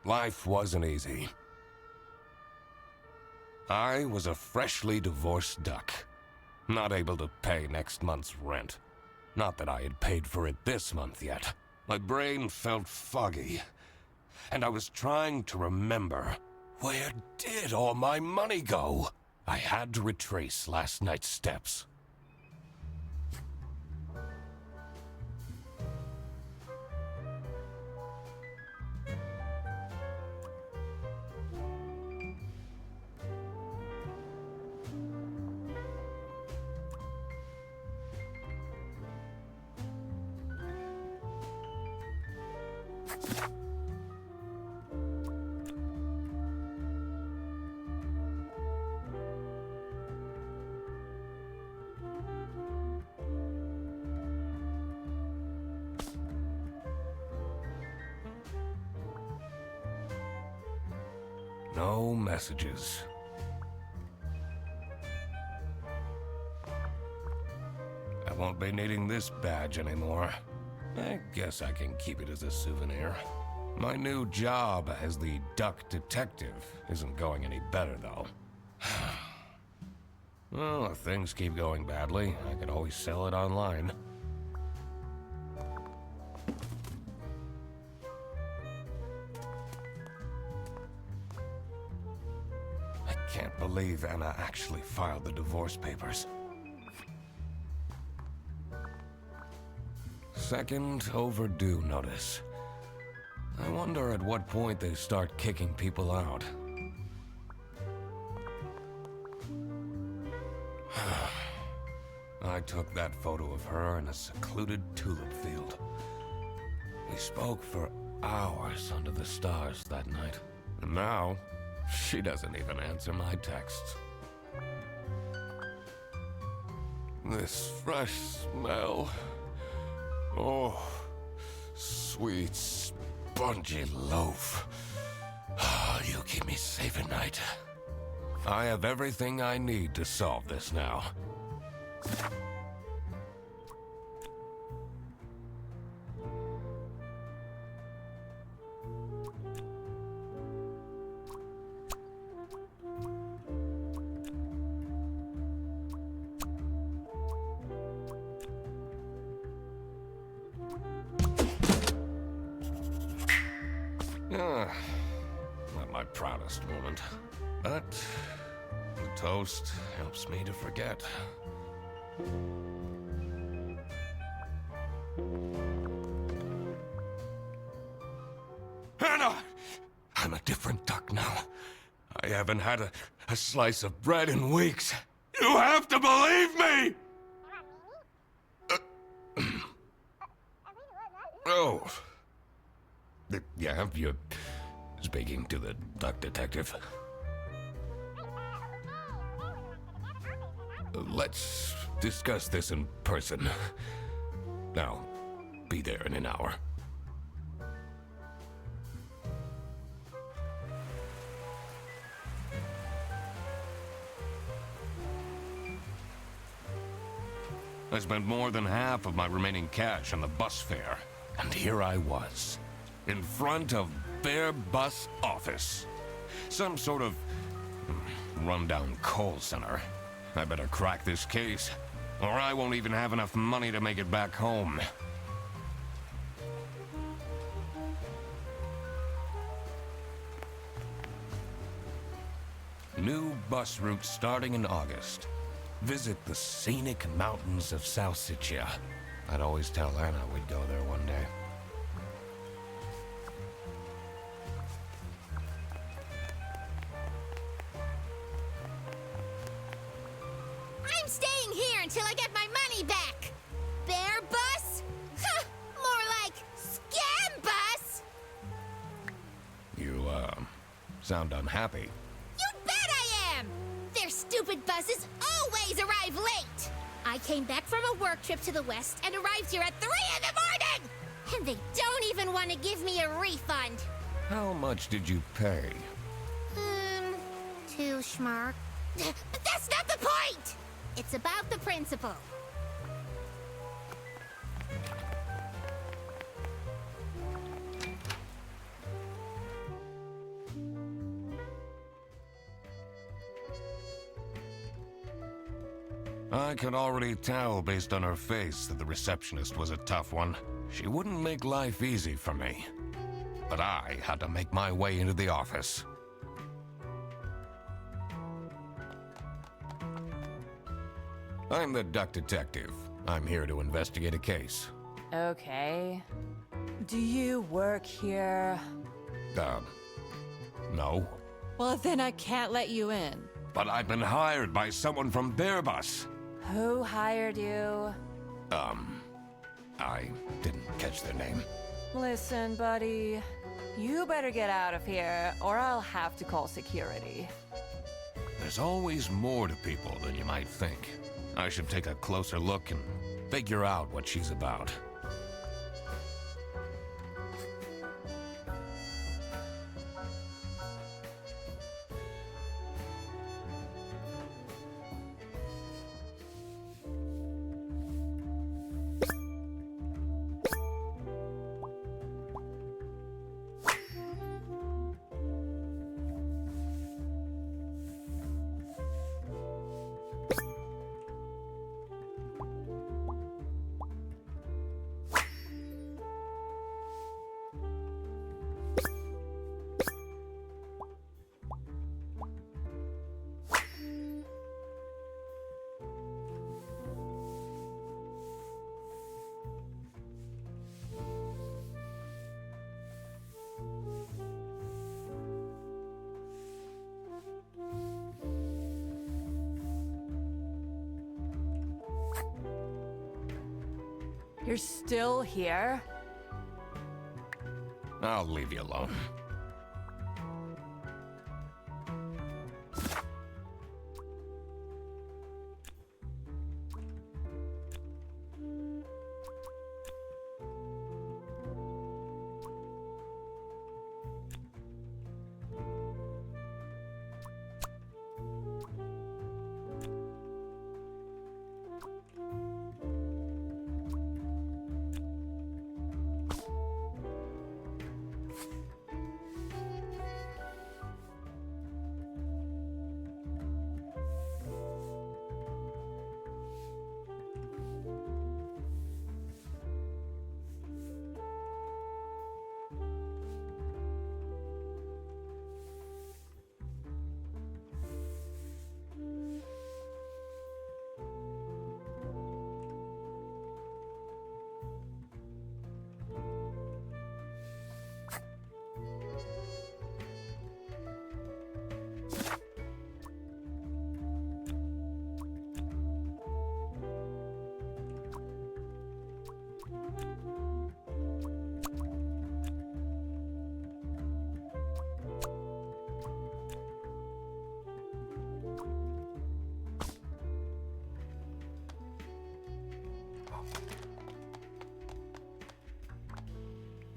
Life wasn't easy. I was a freshly divorced duck, not able to pay next month's rent. Not that I had paid for it this month yet. My brain felt foggy, and I was trying to remember, where did all my money go? I had to retrace last night's steps. No messages. I won't be needing this badge anymore. I guess I can keep it as a souvenir. My new job as the duck detective isn't going any better, though. Well, if things keep going badly, I could always sell it online. I can't believe Anna actually filed the divorce papers. Second overdue notice. I wonder at what point they start kicking people out. I took that photo of her in a secluded tulip field. We spoke for hours under the stars that night. And now, she doesn't even answer my texts. This fresh smell. Oh, sweet, spongy loaf. You keep me safe at night. I have everything I need to solve this now. Not my proudest moment, but the toast helps me to forget. Hannah! I'm a different duck now. I haven't had a slice of bread in weeks. You have to believe me! Oh. Yeah, you're speaking to the duck detective. Let's discuss this in person. I'll be there in an hour. I spent more than half of my remaining cash on the bus fare, and here I was, in front of their bus office. Some sort of rundown call center. I better crack this case, or I won't even have enough money to make it back home. New bus route starting in August. Visit the scenic mountains of South Sicily. I'd always tell Anna we'd go there one day. I'm staying here until I get my money back! Bear bus? Huh, more like scam bus! You, sound unhappy. You bet I am! Their stupid buses always arrive late! I came back from a work trip to the west and arrived here at 3 in the morning! And they don't even want to give me a refund. How much did you pay? 2 schmark. But that's not the point! It's about the principle. I could already tell based on her face that the receptionist was a tough one. She wouldn't make life easy for me. But I had to make my way into the office. I'm the duck detective. I'm here to investigate a case. Okay. Do you work here? No. Well, then I can't let you in. But I've been hired by someone from their bus. Who hired you? I didn't catch their name. Listen, buddy. You better get out of here, or I'll have to call security. There's always more to people than you might think. I should take a closer look and figure out what she's about. You're still here? I'll leave you alone.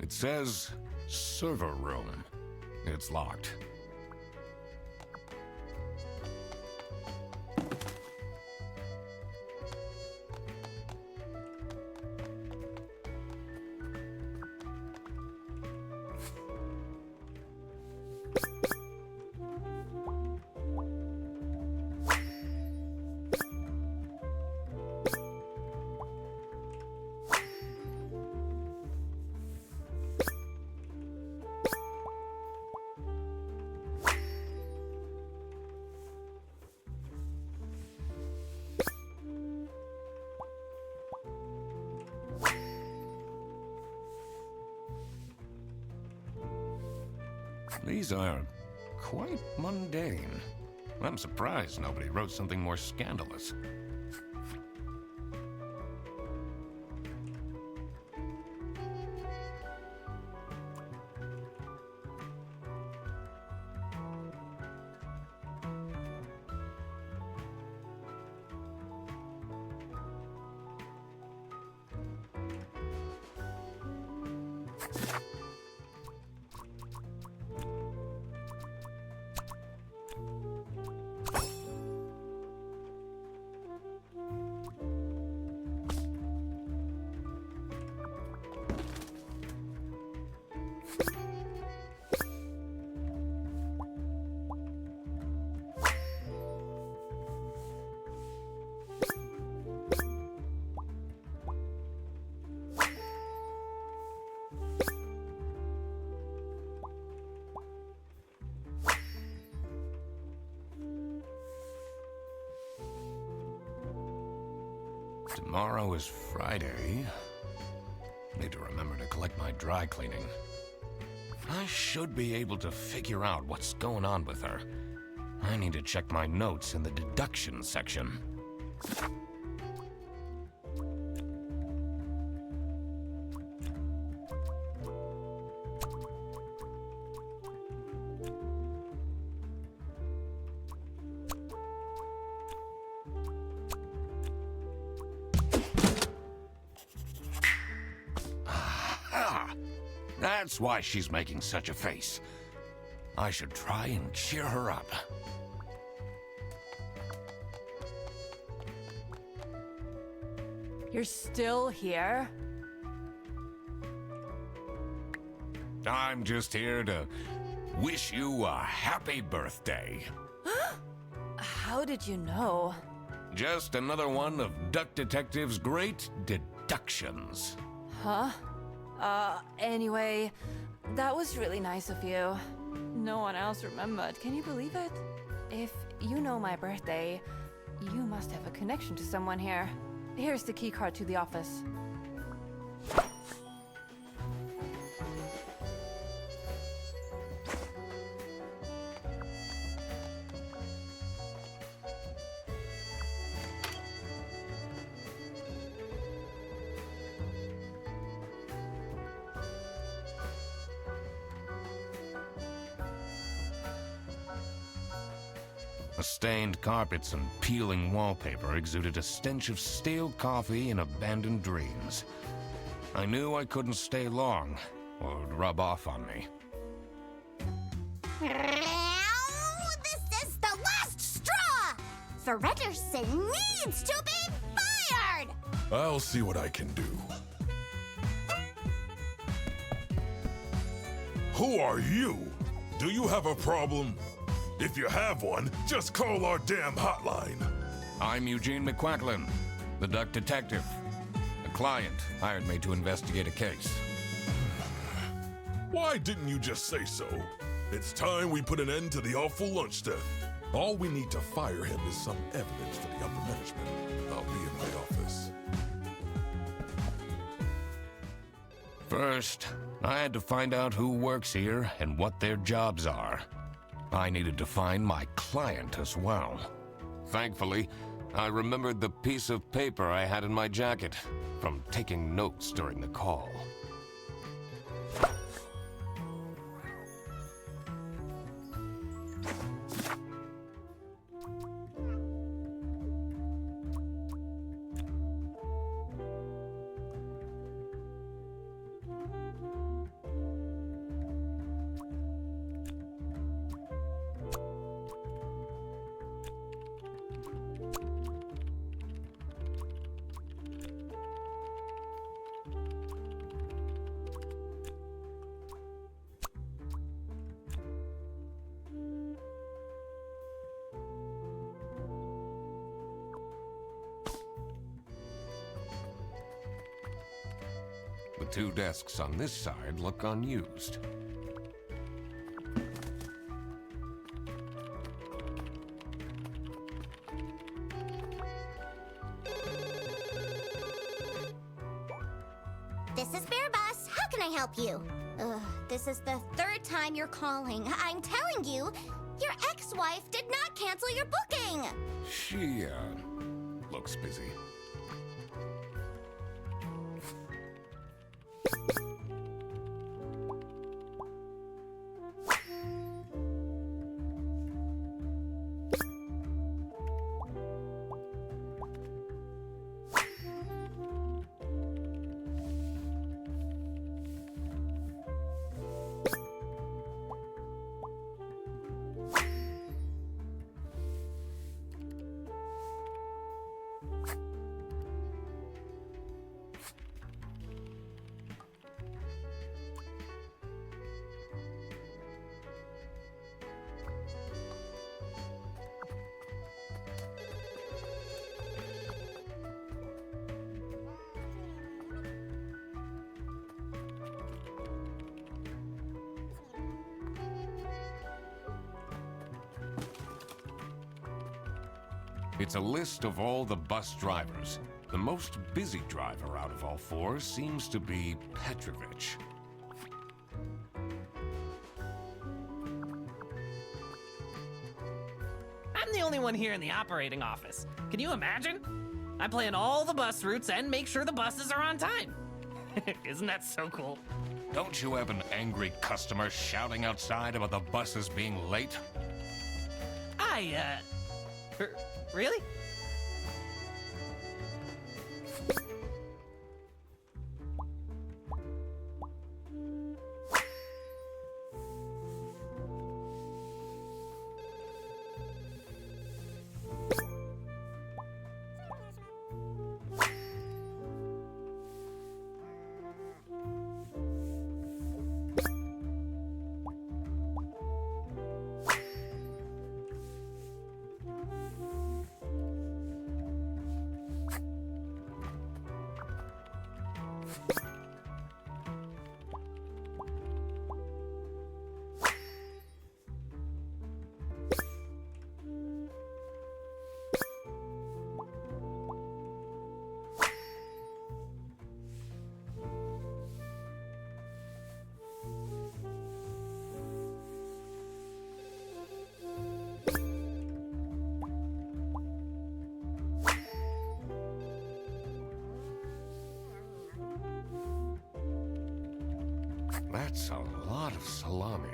It says server room. It's locked. These are quite mundane. I'm surprised nobody wrote something more scandalous. Tomorrow is Friday. Need to remember to collect my dry cleaning. I should be able to figure out what's going on with her. I need to check my notes in the deduction section. That's why she's making such a face. I should try and cheer her up. You're still here? I'm just here to wish you a happy birthday. How did you know? Just another one of Duck Detective's great deductions. Huh? Anyway, that was really nice of you. No one else remembered. Can you believe it? If you know my birthday, you must have a connection to someone here. Here's the key card to the office. The stained carpets and peeling wallpaper exuded a stench of stale coffee and abandoned dreams. I knew I couldn't stay long, or it would rub off on me. This is the last straw! Fredderson needs to be fired! I'll see what I can do. Who are you? Do you have a problem? If you have one, just call our damn hotline. I'm Eugene McQuacklin, the Duck Detective. A client hired me to investigate a case. Why didn't you just say so? It's time we put an end to the awful lunch death. All we need to fire him is some evidence for the upper management. I'll be in my office. First, I had to find out who works here and what their jobs are. I needed to find my client as well. Thankfully, I remembered the piece of paper I had in my jacket from taking notes during the call. The two desks on this side look unused. This is Bear Boss. How can I help you? This is the third time you're calling. I'm telling you, your ex-wife did not cancel your booking. She, looks busy. It's a list of all the bus drivers. The most busy driver out of all four seems to be Petrovich. I'm the only one here in the operating office. Can you imagine? I plan all the bus routes and make sure the buses are on time. Isn't that so cool? Don't you have an angry customer shouting outside about the buses being late? Really? That's a lot of salami.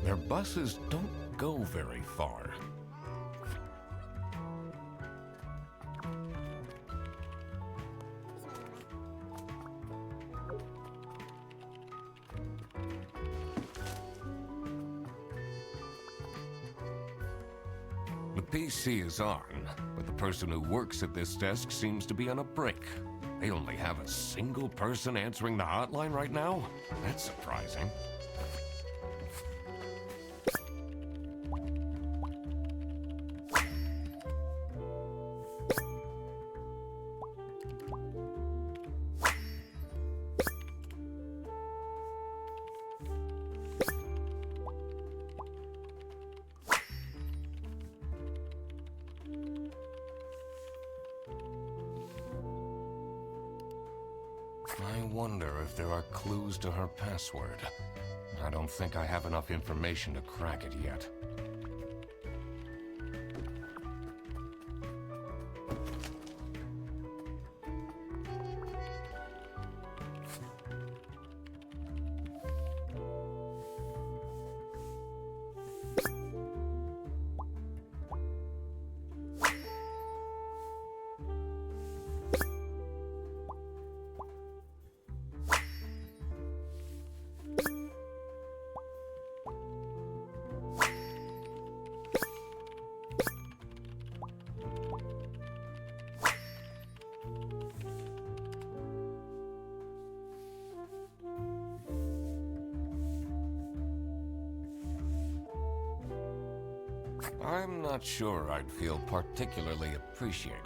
Their buses don't go very far. The PC is on, but the person who works at this desk seems to be on a break. They only have a single person answering the hotline right now? That's surprising. I wonder if there are clues to her password. I don't think I have enough information to crack it yet. I'm not sure I'd feel particularly appreciated.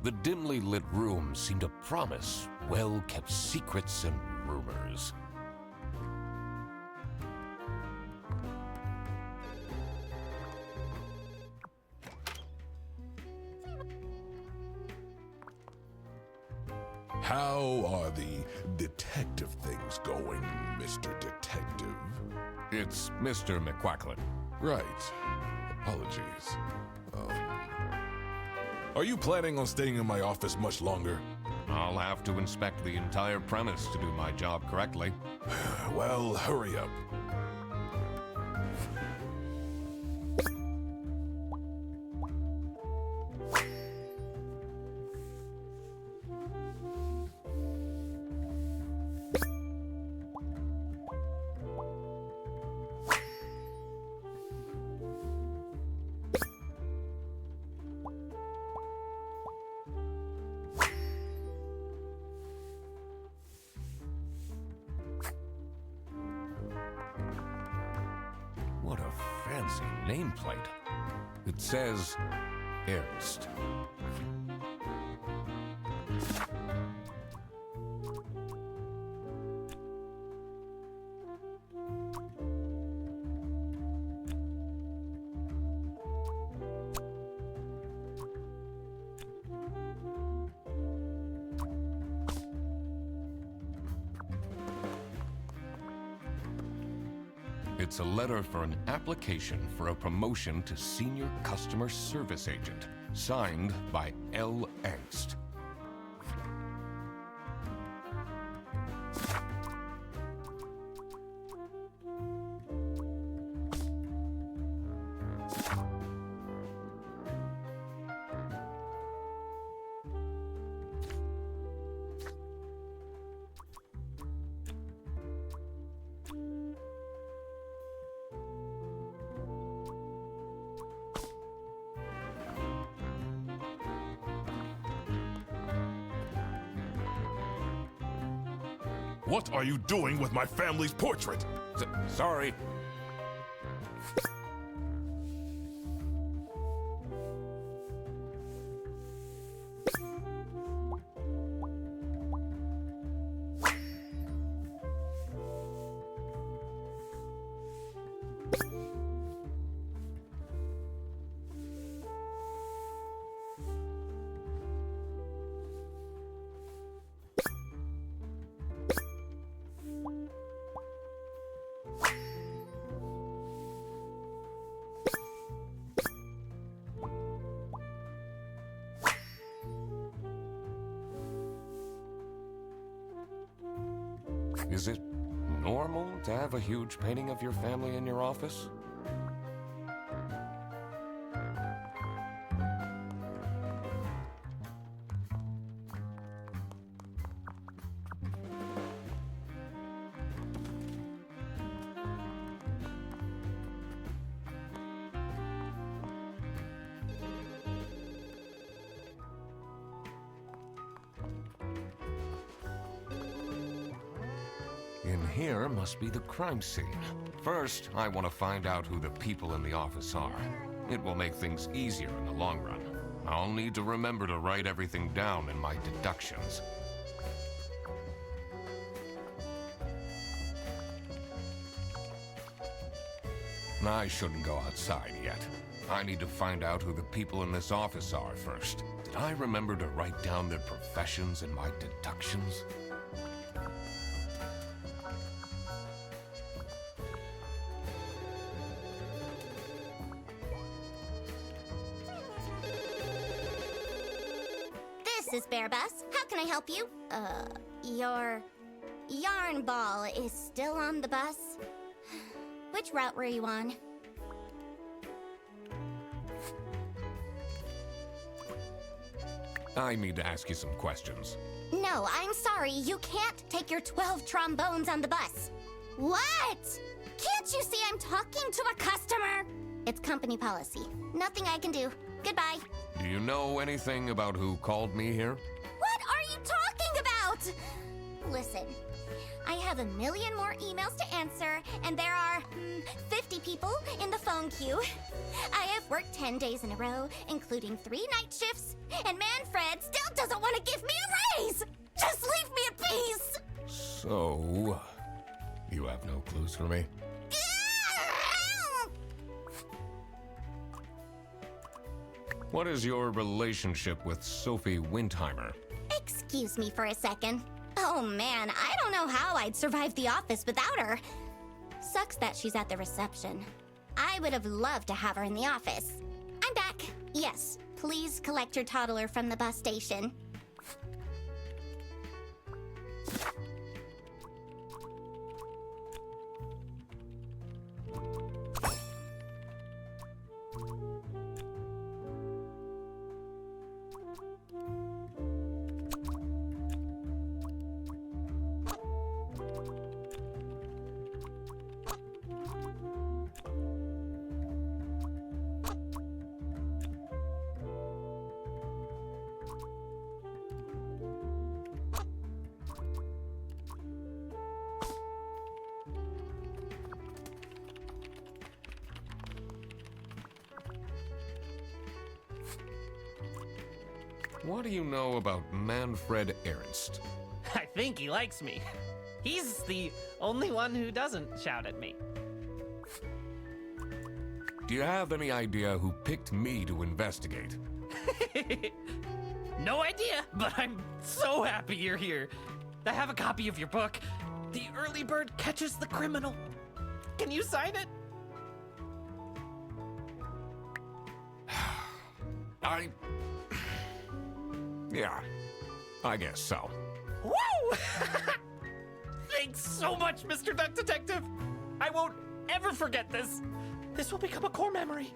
The dimly lit room seemed to promise well-kept secrets and rumors. How are the detective things going, Mr. Detective? It's Mr. McQuacklin. Right. Apologies. Are you planning on staying in my office much longer? I'll have to inspect the entire premise to do my job correctly. Well, hurry up. nameplate. It says Ernst. It's a letter for an application for a promotion to Senior Customer Service Agent, signed by L. Ernst. What are you doing with my family's portrait? Sorry. Is it normal to have a huge painting of your family in your office? In here must be the crime scene. First, I want to find out who the people in the office are. It will make things easier in the long run. I'll need to remember to write everything down in my deductions. I shouldn't go outside yet. I need to find out who the people in this office are first. Did I remember to write down their professions in my deductions? This is Bear Bus. How can I help you? Your yarn ball is still on the bus? Which route were you on? I need to ask you some questions. No, I'm sorry. You can't take your 12 trombones on the bus. What? Can't you see I'm talking to a customer? It's company policy. Nothing I can do. Goodbye. Do you know anything about who called me here? What are you talking about? Listen, I have a million more emails to answer, and there are 50 people in the phone queue. I have worked 10 days in a row, including 3 night shifts, and Manfred still doesn't want to give me a raise! Just leave me in peace! So, you have no clues for me? What is your relationship with Sophie Windheimer? Excuse me for a second. Oh man, I don't know how I'd survive the office without her. Sucks that she's at the reception. I would have loved to have her in the office. I'm back. Yes, please collect your toddler from the bus station. What do you know about Manfred Ernst? I think he likes me. He's the only one who doesn't shout at me. Do you have any idea who picked me to investigate? No idea, but I'm so happy you're here. I have a copy of your book. The Early Bird Catches the Criminal. Can you sign it? Yeah, I guess so. Woo! Thanks so much, Mr. Duck Detective. I won't ever forget this. This will become a core memory.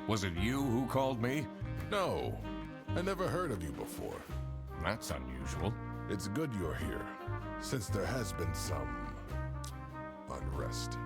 Was it you who called me? No, I never heard of you before. That's unusual. It's good you're here, since there has been some unrest.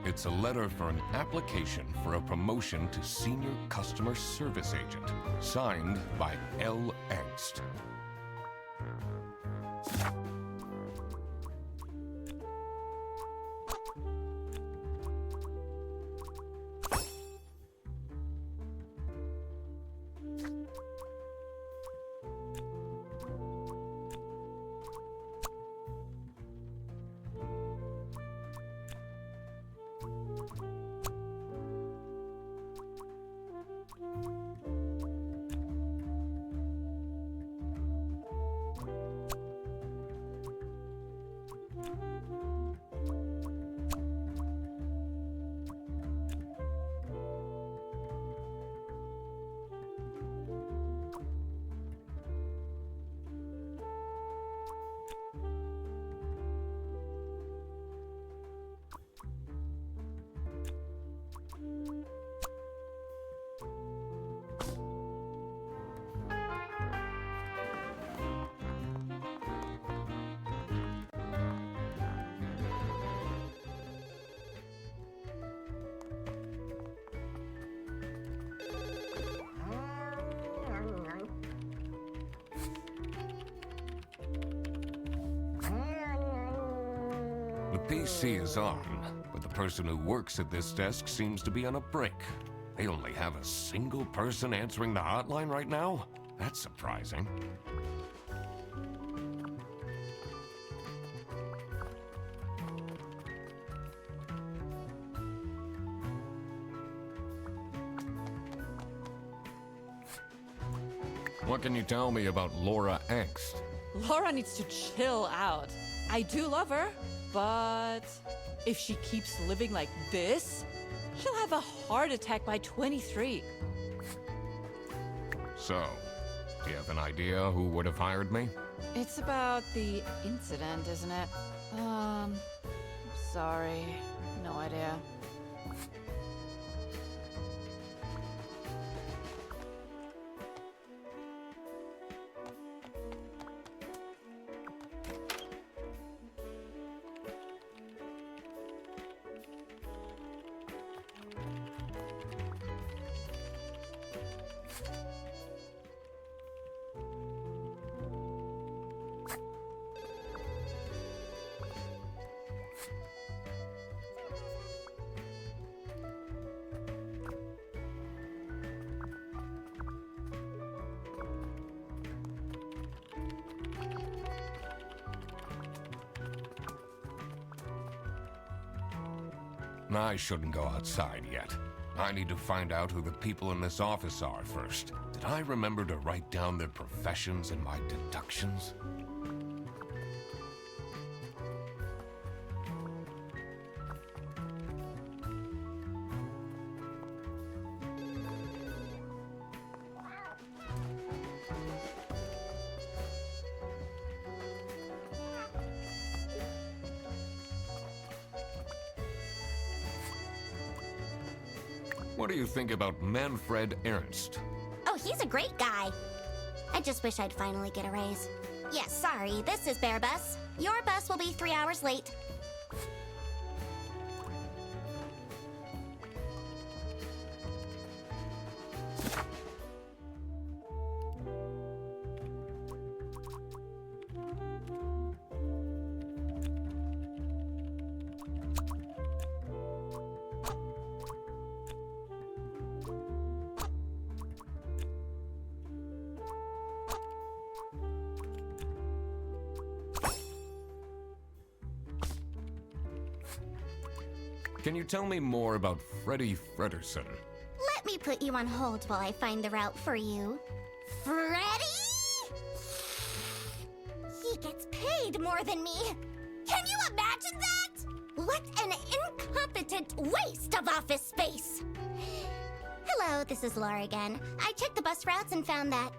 It's a letter for an application for a promotion to Senior Customer Service Agent, signed by L. Angst. The PC is on, but the person who works at this desk seems to be on a break. They only have a single person answering the hotline right now? That's surprising. What can you tell me about Laura Angst? Laura needs to chill out. I do love her, but if she keeps living like this, she'll have a heart attack by 23. So, do you have an idea who would have hired me? It's about the incident, isn't it? Sorry. No idea. I shouldn't go outside yet. I need to find out who the people in this office are first. Did I remember to write down their professions in my deductions? What do you think about Manfred Ernst? Oh, he's a great guy. I just wish I'd finally get a raise. Yes, sorry, this is Bear Bus. Your bus will be 3 hours late. Can you tell me more about Freddie Frederson? Let me put you on hold while I find the route for you. Freddy? He gets paid more than me. Can you imagine that? What an incompetent waste of office space. Hello, this is Laura again. I checked the bus routes and found that.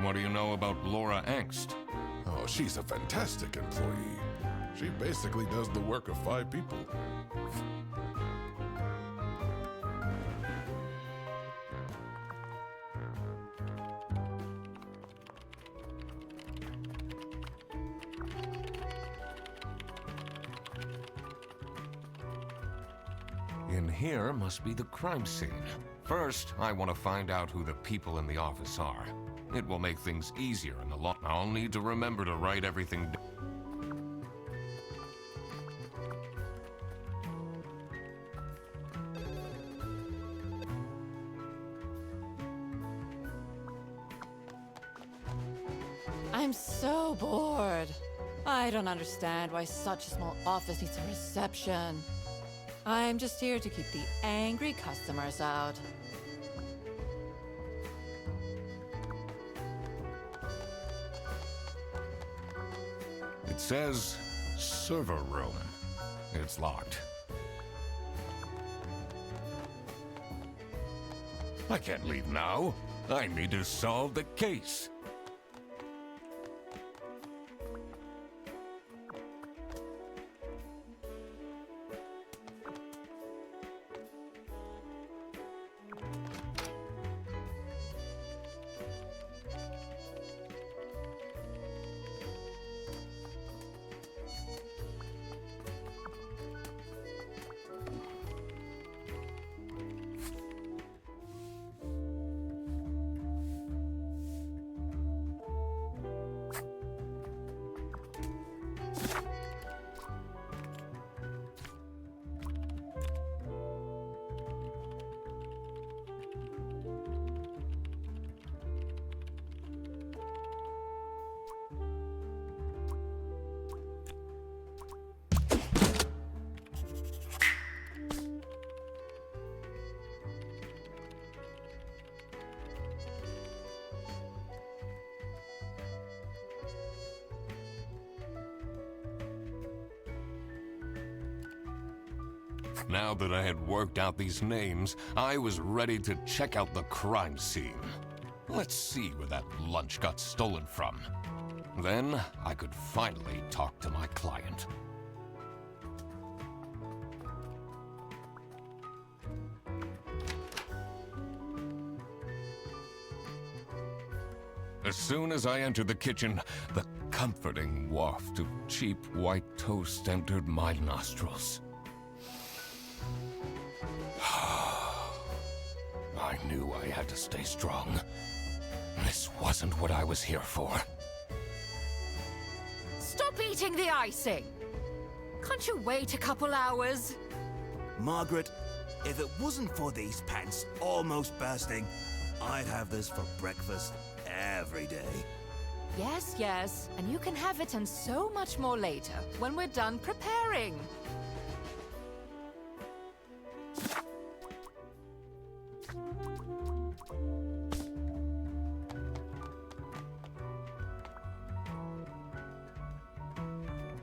What do you know about Laura Angst? Oh, she's a fantastic employee. She basically does the work of 5 people. In here must be the crime scene. First, I want to find out who the people in the office are. It will make things easier in the long. I'll need to remember to write everything down. I'm so bored. I don't understand why such a small office needs a reception. I'm just here to keep the angry customers out. It says server room. It's locked. I can't leave now. I need to solve the case. Now that I had worked out these names, I was ready to check out the crime scene. Let's see where that lunch got stolen from. Then I could finally talk to my client. As soon as I entered the kitchen, the comforting waft of cheap white toast entered my nostrils. I I knew I had to stay strong. This wasn't what I was here for. Stop eating the icing! Can't you wait a couple hours? Margaret, if it wasn't for these pants almost bursting, I'd have this for breakfast every day. Yes, yes, and you can have it and so much more later, when we're done preparing.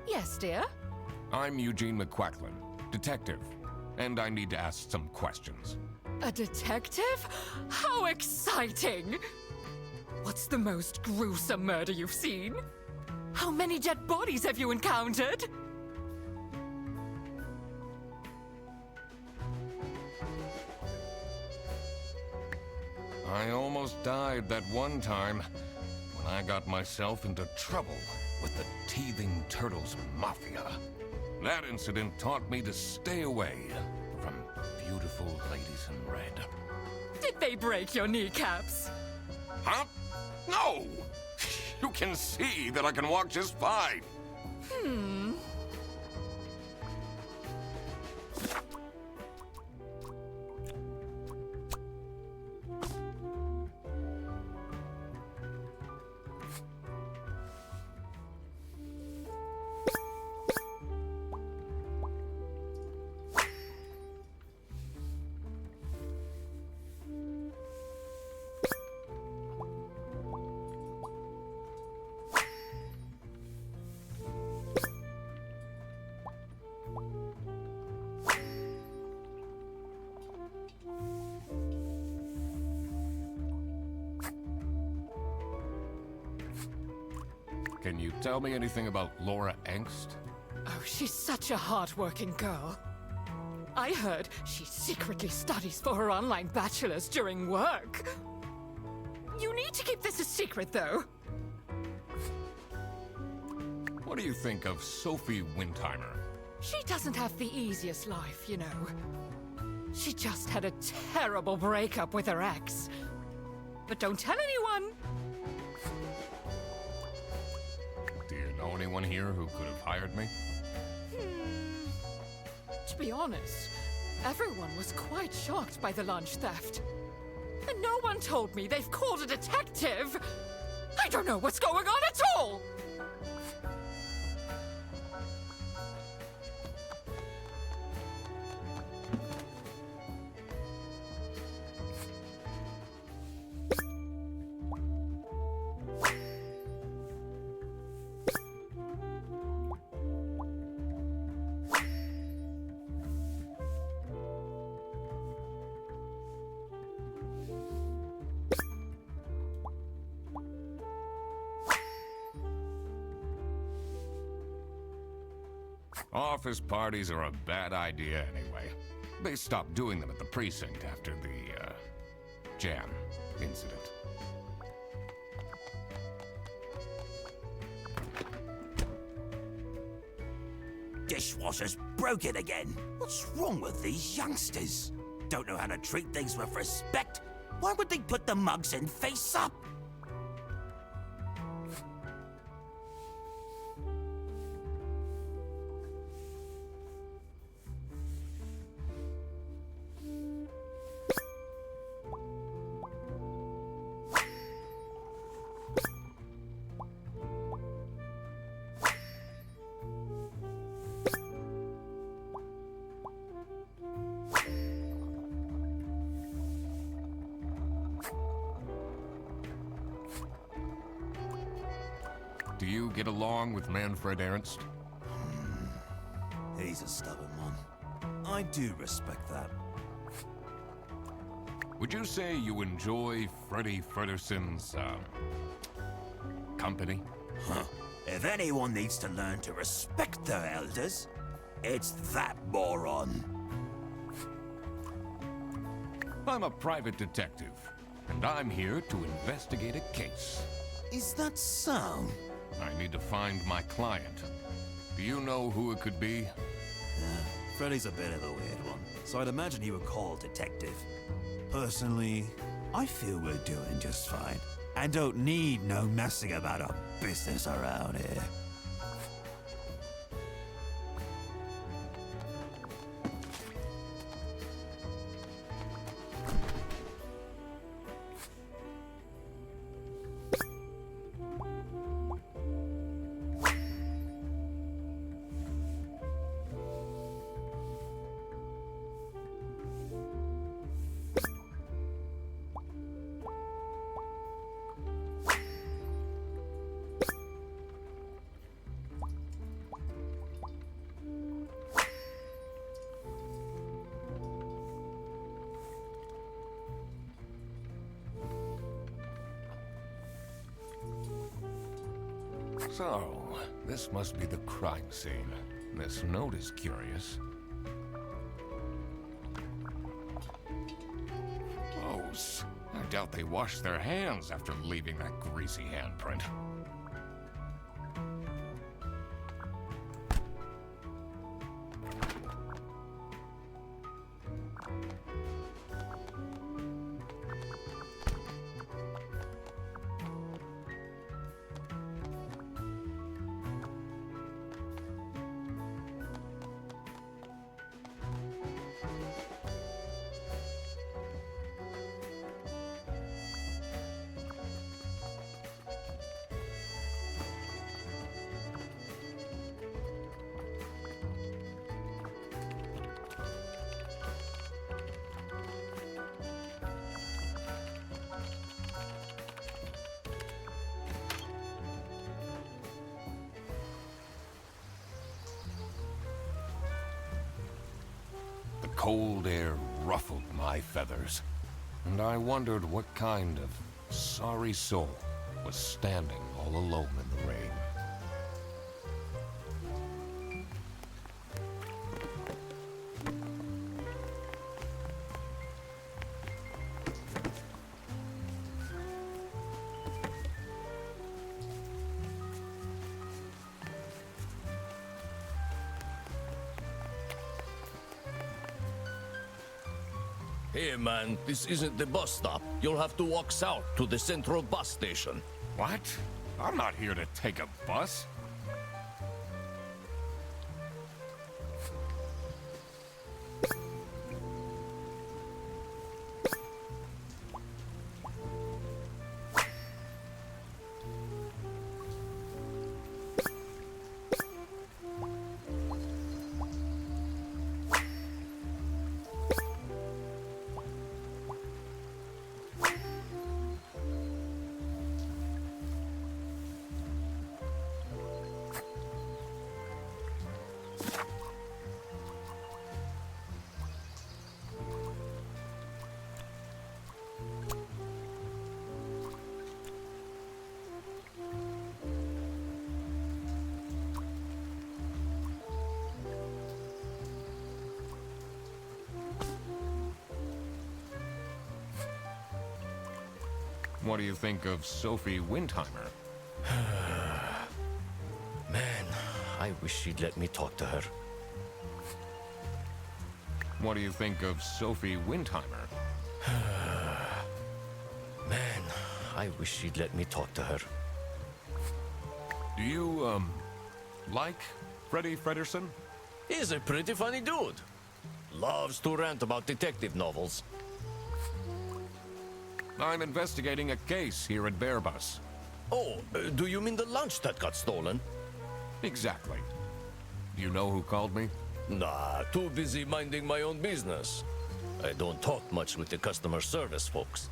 Yes, dear? I'm Eugene McQuacklin, detective, and I need to ask some questions. A detective? How exciting! What's the most gruesome murder you've seen? How many dead bodies have you encountered? I almost died that one time when I got myself into trouble with the teething turtles mafia. That incident taught me to stay away from beautiful ladies in red. Did they break your kneecaps? Huh? No! You can see that I can walk just fine. Can you tell me anything about Laura Angst? Oh, she's such a hard-working girl. I heard she secretly studies for her online bachelor's during work. You need to keep this a secret, though. What do you think of Sophie Windheimer? She doesn't have the easiest life, you know. She just had a terrible breakup with her ex. But don't tell anyone. Do you know anyone here who could have hired me? To be honest, everyone was quite shocked by the lunch theft. And no one told me they've called a detective! I don't know what's going on at all! Office parties are a bad idea anyway. They stopped doing them at the precinct after the, jam incident. Dishwasher's broken again. What's wrong with these youngsters? Don't know how to treat things with respect? Why would they put the mugs in face up? Do you get along with Manfred Ernst? He's a stubborn one. I do respect that. Would you say you enjoy Freddy Fredderson's, company? Huh. If anyone needs to learn to respect their elders, it's that moron. I'm a private detective, and I'm here to investigate a case. Is that so? I need to find my client. Do you know who it could be? Freddy's a bit of a weird one, so I'd imagine he would call detective. Personally, I feel we're doing just fine. And don't need no messing about our business around here. So, this must be the crime scene. This note is curious. Gross. I doubt they washed their hands after leaving that greasy handprint. Cold air ruffled my feathers, and I wondered what kind of sorry soul was standing all alone in the rain. Hey man, this isn't the bus stop. You'll have to walk south to the central bus station. What? I'm not here to take a bus. What do you think of Sophie Windheimer? Man, I wish she'd let me talk to her. What do you think of Sophie Windheimer? Man, I wish she'd let me talk to her. Do you, like Freddie Frederson? He's a pretty funny dude. Loves to rant about detective novels. I'm investigating a case here at Bearbus. Oh, do you mean the lunch that got stolen? Exactly. Do you know who called me? Nah, too busy minding my own business. I don't talk much with the customer service folks.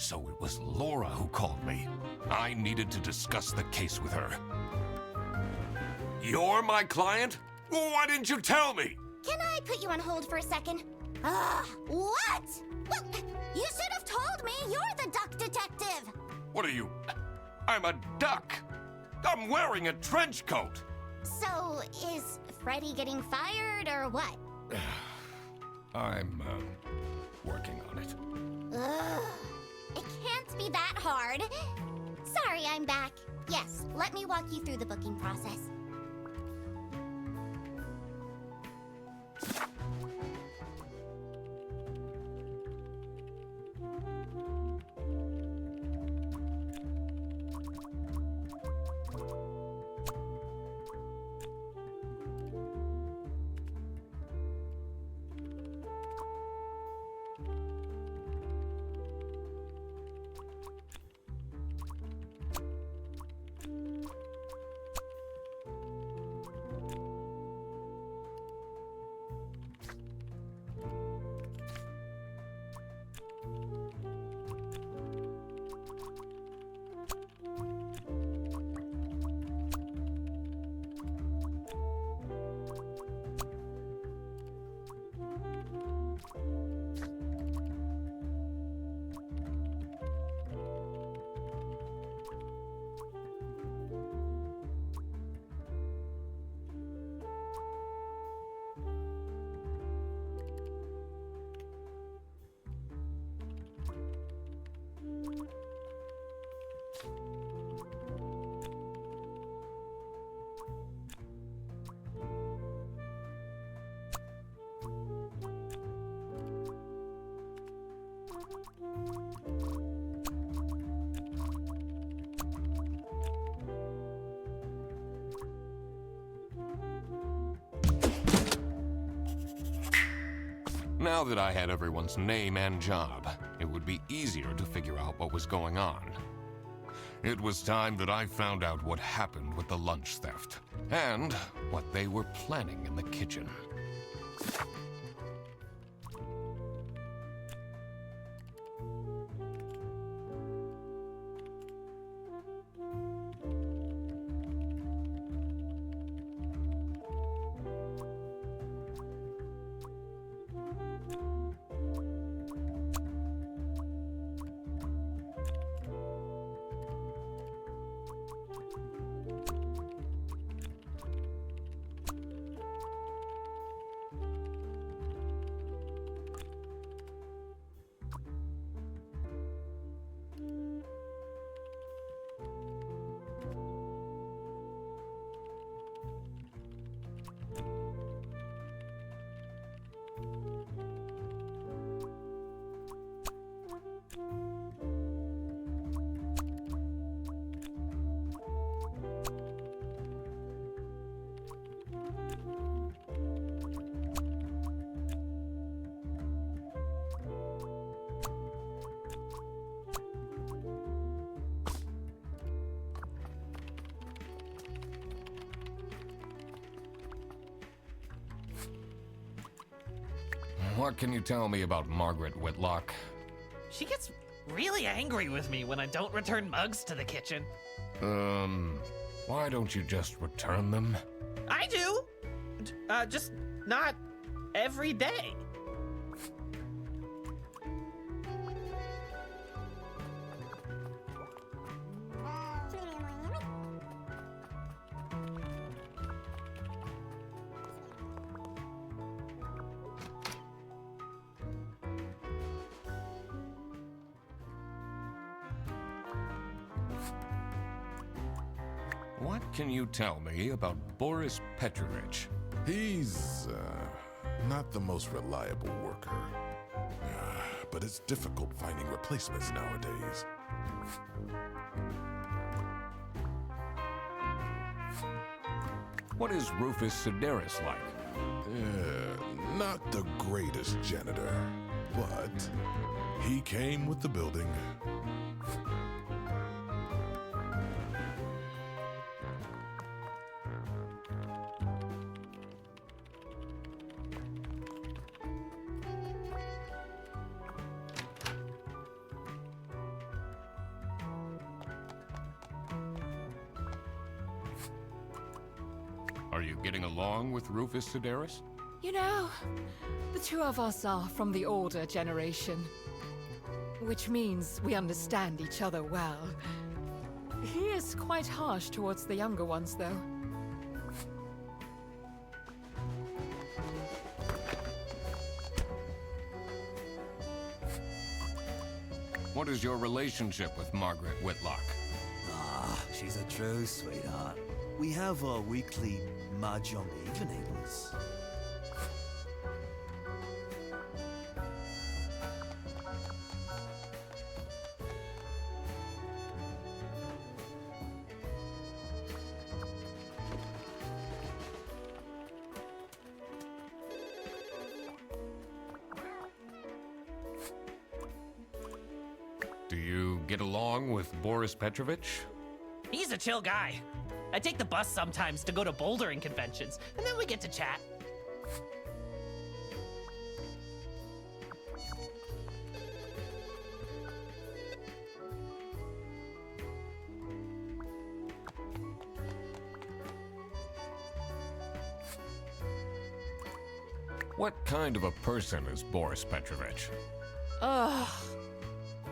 So it was Laura who called me. I needed to discuss the case with her. You're my client? Why didn't you tell me? Can I put you on hold for a second? What? Well, you should have told me. You're the duck detective. What are you? I'm a duck. I'm wearing a trench coat. So, is Freddy getting fired or what? I'm, working on it. Ugh. It can't be that hard. Sorry, I'm back. Yes, let me walk you through the booking process. Now that I had everyone's name and job, it would be easier to figure out what was going on. It was time that I found out what happened with the lunch theft, and what they were planning in the kitchen. What can you tell me about Margaret Whitlock? She gets really angry with me when I don't return mugs to the kitchen. Why don't you just return them? I do! Just not every day. What can you tell me about Boris Petrovich? He's, not the most reliable worker. But it's difficult finding replacements nowadays. What is Rufus Sedaris like? Not the greatest janitor, but he came with the building. Are you getting along with Rufus Sedaris? You know, the two of us are from the older generation, which means we understand each other well. He is quite harsh towards the younger ones, though. What is your relationship with Margaret Whitlock? Ah, she's a true sweetheart. We have our weekly mahjong evenings. Do you get along with Boris Petrovich? He's a chill guy. I take the bus sometimes to go to bouldering conventions, and then we get to chat. What kind of a person is Boris Petrovich? Ugh.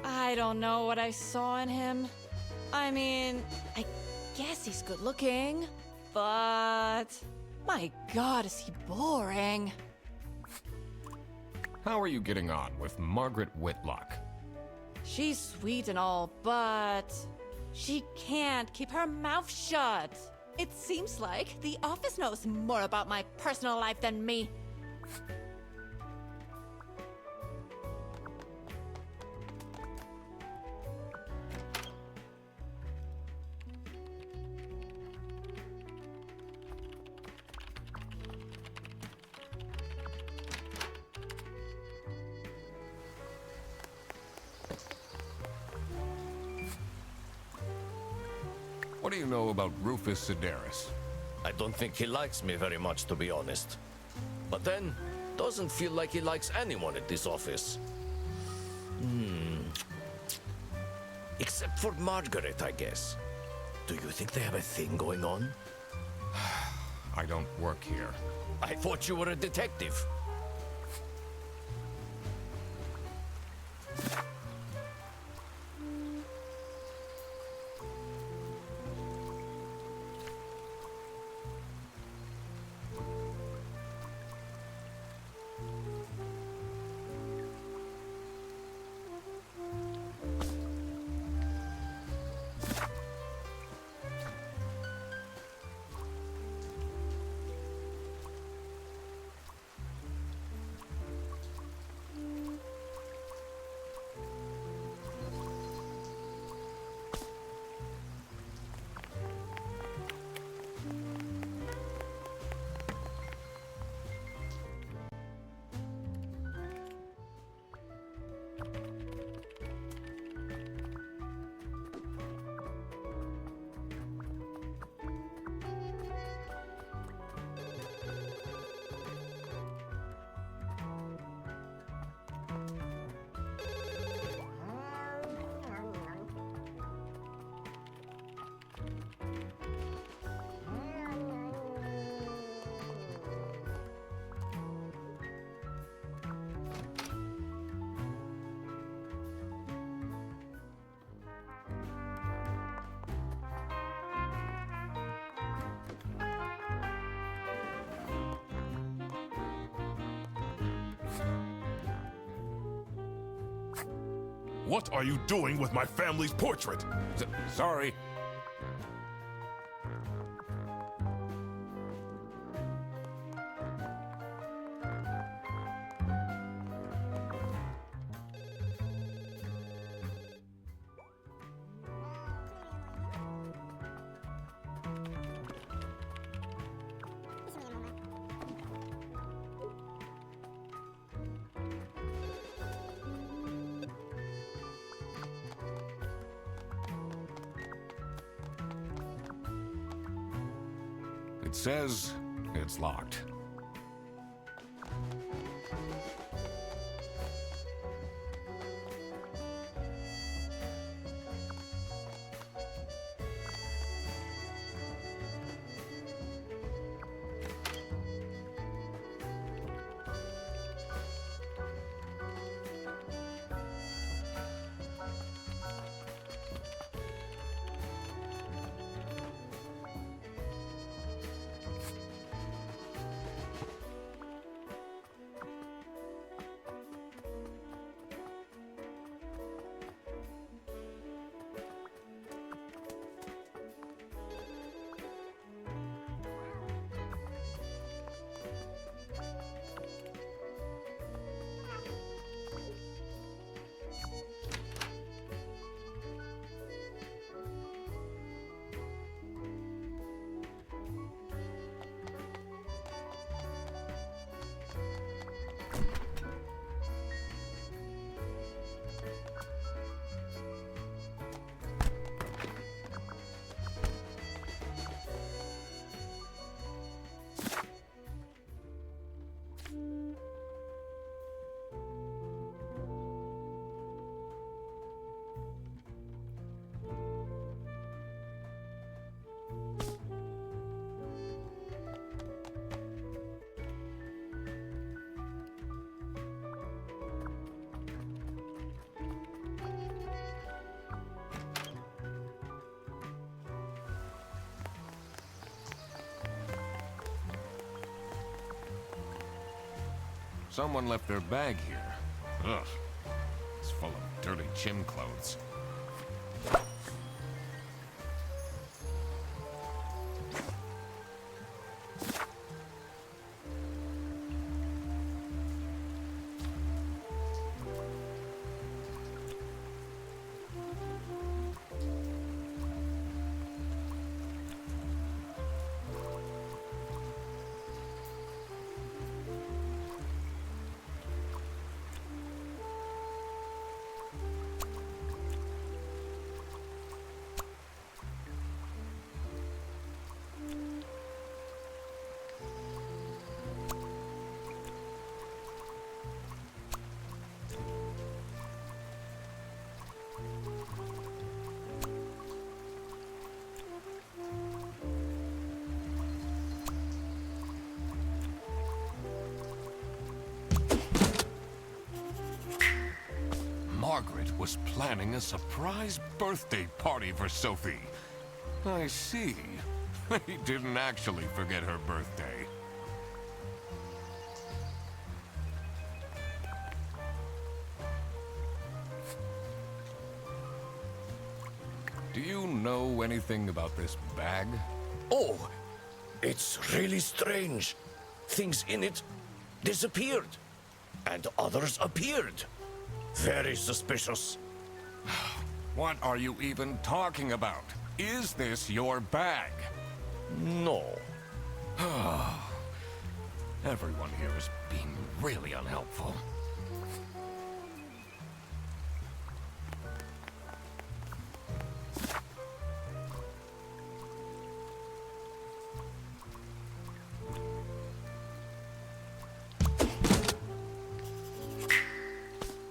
I don't know what I saw in him. I mean, I guess he's good looking, but my god, is he boring. How are you getting on with Margaret Whitlock? She's sweet and all, but she can't keep her mouth shut. It seems like the office knows more about my personal life than me. What do you know about Rufus Sedaris? I don't think he likes me very much, to be honest. But then, doesn't feel like he likes anyone at this office. Except for Margaret, I guess. Do you think they have a thing going on? I don't work here. I thought you were a detective. What are you doing with my family's portrait? Sorry. It says it's locked. Someone left their bag here. Ugh. It's full of dirty gym clothes. Margaret was planning a surprise birthday party for Sophie. I see. He didn't actually forget her birthday. Do you know anything about this bag? Oh, it's really strange. Things in it disappeared, and others appeared. Very suspicious. What are you even talking about? Is this your bag? No. Everyone here is being really unhelpful.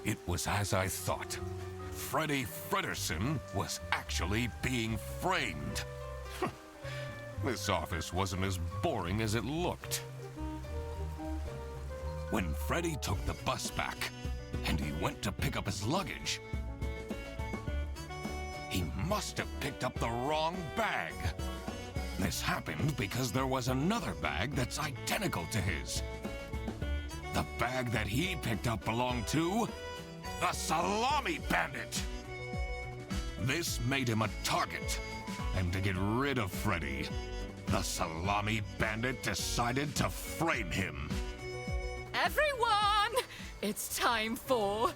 It was as I thought. Freddy Fredersen was actually being framed. This office wasn't as boring as it looked. When Freddy took the bus back, and he went to pick up his luggage, he must have picked up the wrong bag. This happened because there was another bag that's identical to his. The bag that he picked up belonged to the Salami Bandit. This made him a target, and to get rid of Freddy, the Salami Bandit decided to frame him. Everyone! It's time for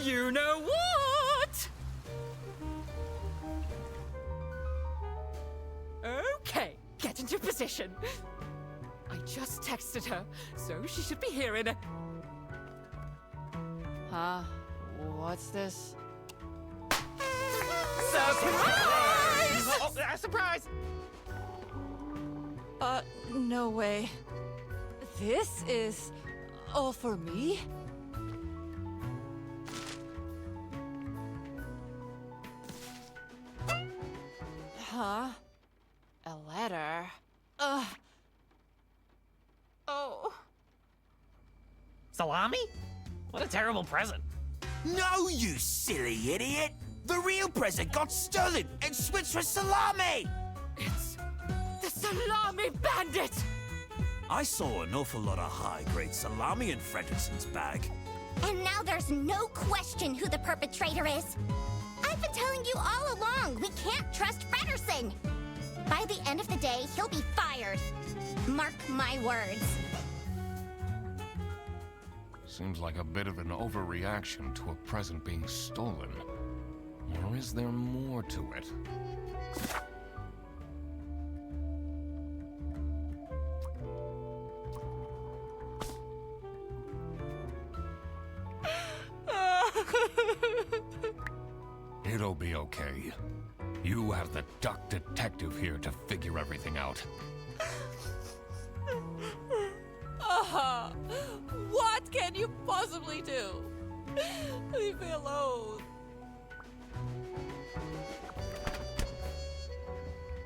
you know what! Okay, get into position. I just texted her, so she should be here in a... Huh? What's this? Surprise! Oh, surprise! No way. This is all for me? Huh? A letter? Ugh. Oh. Salami? What a terrible present. No, you silly idiot! The real present got stolen and switched for Salami! It's the Salami Bandit! I saw an awful lot of high-grade salami in Fredersen's bag. And now there's no question who the perpetrator is. I've been telling you all along, we can't trust Fredersen. By the end of the day, he'll be fired. Mark my words. Seems like a bit of an overreaction to a present being stolen. Or is there more to it? It'll be okay. You have the duck detective here to figure everything out. What can you possibly do? Leave me alone.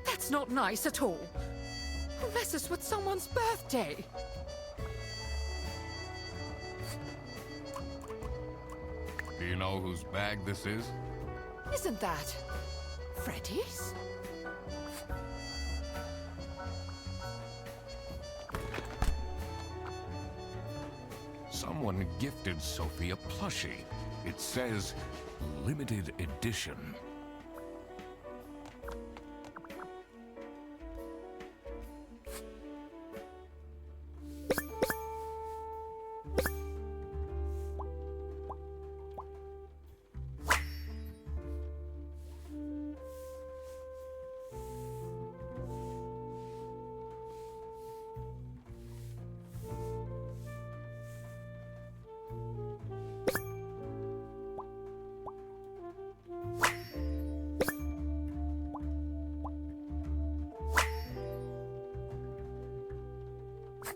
That's not nice at all. Who messes with someone's birthday? Do you know whose bag this is? Isn't that Freddy's? Some Someone gifted Sophie a plushie. It says, limited edition.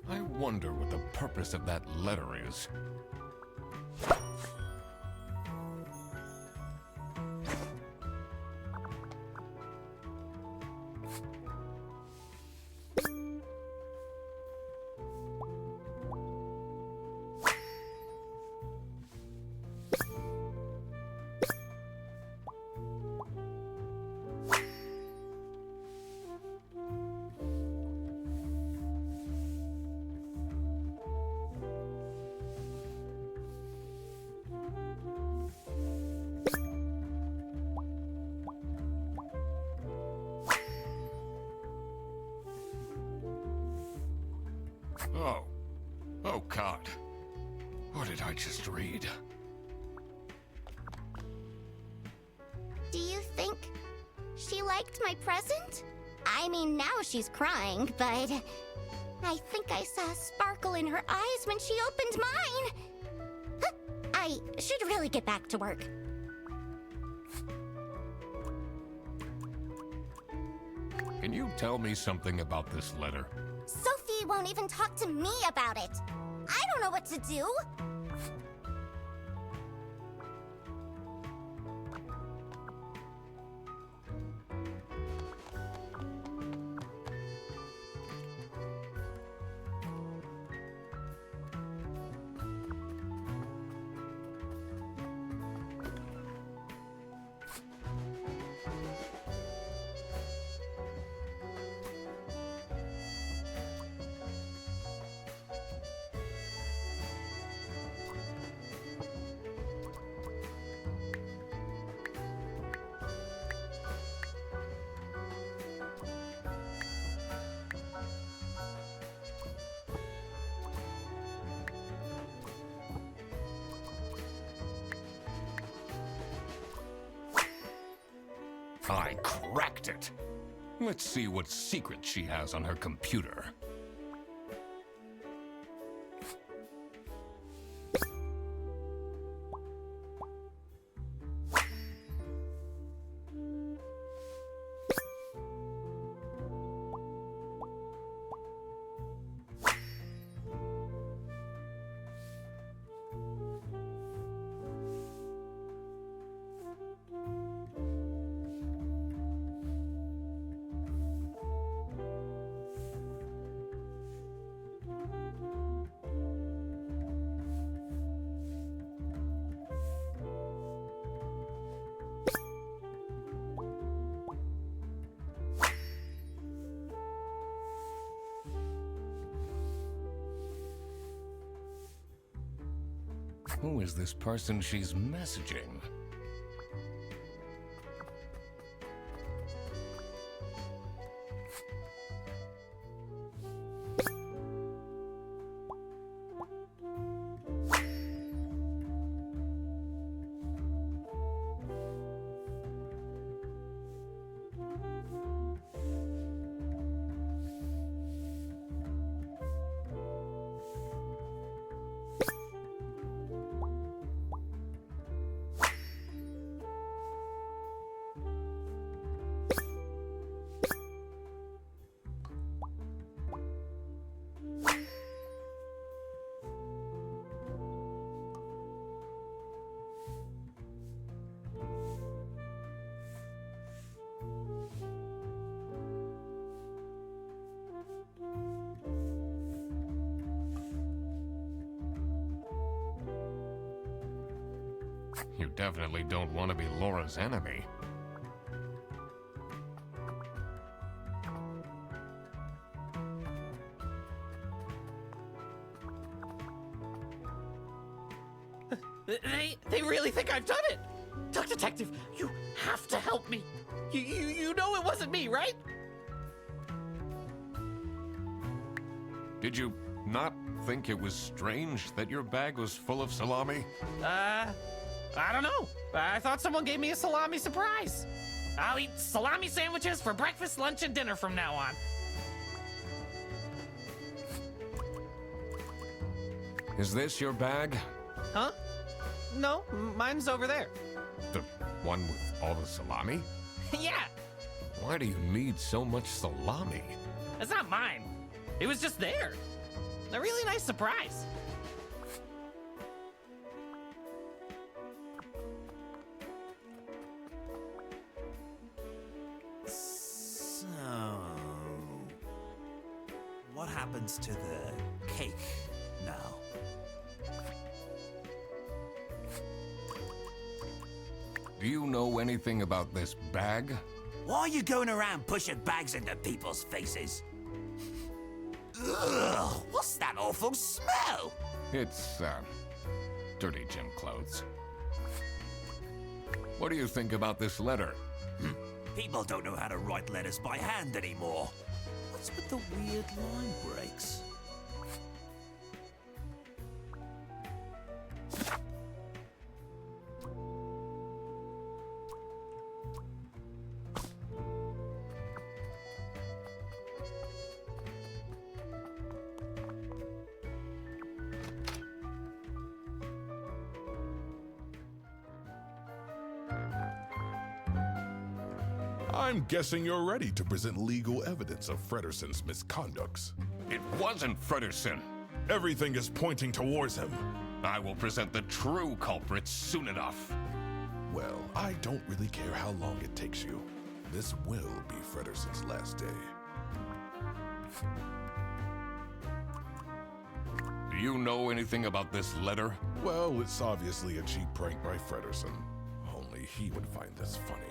I wonder what the purpose of that letter is. Oh. Oh, God. What did I just read? Do you think she liked my present? I mean, now she's crying, but I think I saw a sparkle in her eyes when she opened mine. Huh, I should really get back to work. Can you tell me something about this letter? Sophie won't even talk to me about it. I don't know what to do. I cracked it. Let's see what secret she has on her computer. Who is this person she's messaging? You definitely don't want to be Laura's enemy. really think I've done it. Duck Detective, you have to help me. You know it wasn't me, right? Did you not think it was strange that your bag was full of salami? I don't know. I thought someone gave me a salami surprise. I'll eat salami sandwiches for breakfast, lunch, and dinner from now on. Is this your bag? Huh? No, mine's over there. The one with all the salami? Yeah, Why do you need so much salami? it's not mine. It was just there. A really nice surprise. So, what happens to the cake now? Do you know anything about this bag? Why are you going around pushing bags into people's faces? Ugh, what's that awful smell? It's, dirty gym clothes. What do you think about this letter? People don't know how to write letters by hand anymore. What's with the weird line breaks? I'm guessing you're ready to present legal evidence of Frederson's misconducts. It wasn't Frederson. Everything is pointing towards him. I will present the true culprit soon enough. Well, I don't really care how long it takes you. This will be Frederson's last day. Do you know anything about this letter? Well, it's obviously a cheap prank by Frederson. Only he would find this funny.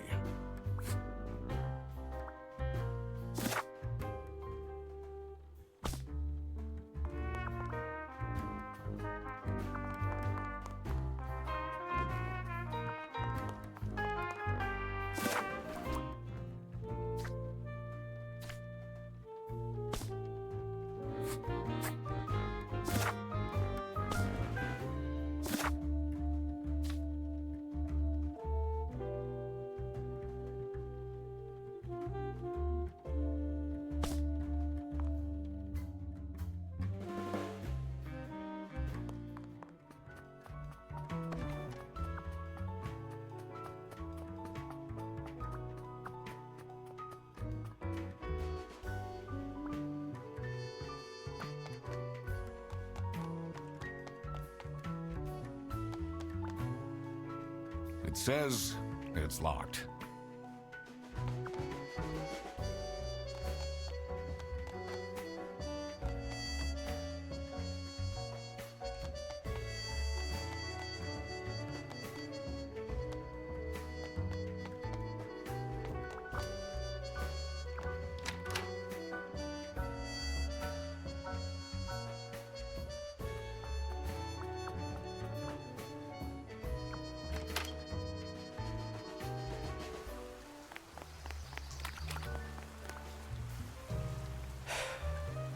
It says it's locked.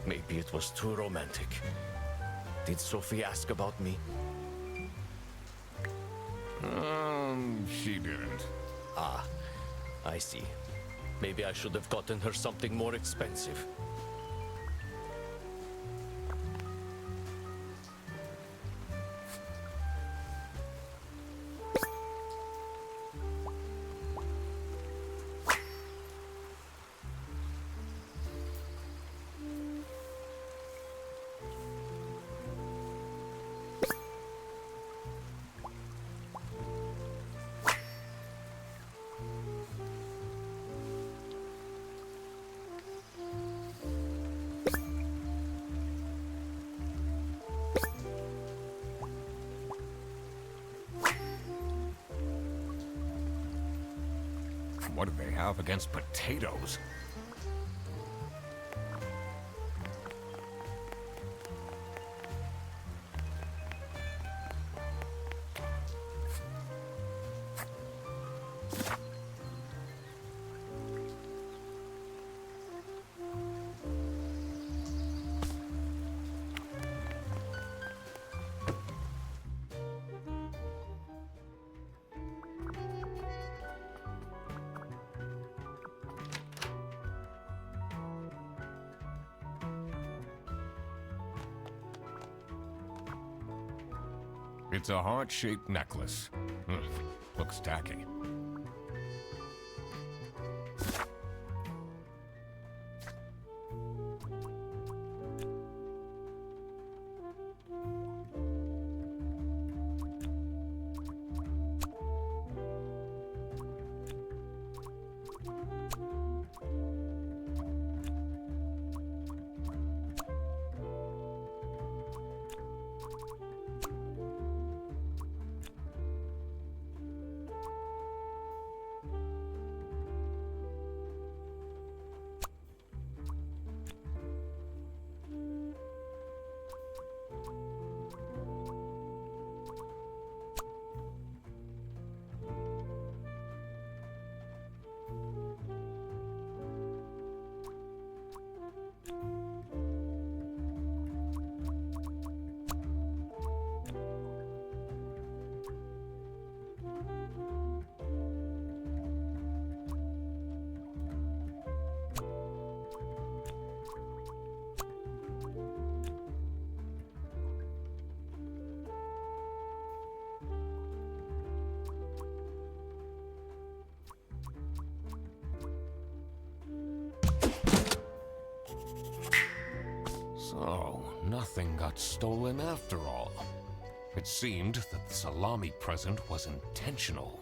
Maybe it was too romantic. Did Sophie ask about me? She didn't. Ah, I see. Maybe I should have gotten her something more expensive. What do they have against potatoes? It's a heart-shaped necklace. Looks tacky. So, nothing got stolen after all. It seemed that the salami present was intentional.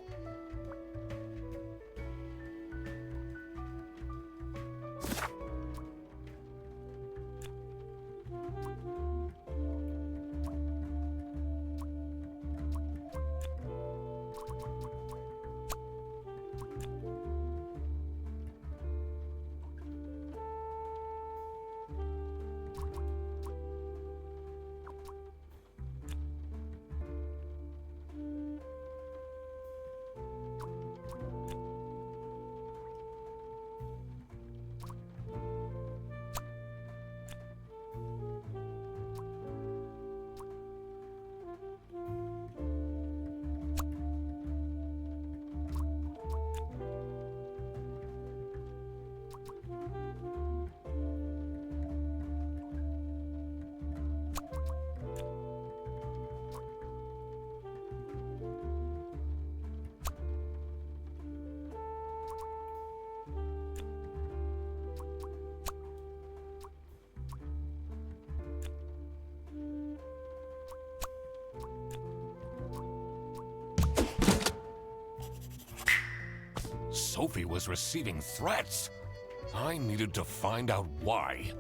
Sophie was receiving threats. I needed to find out why.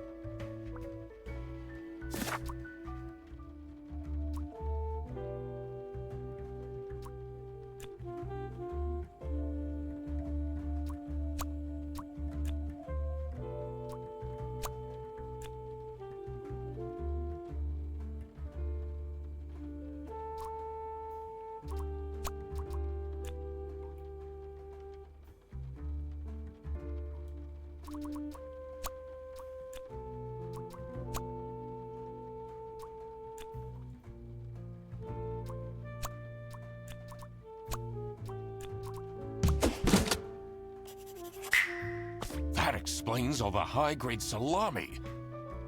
That explains all the high-grade salami.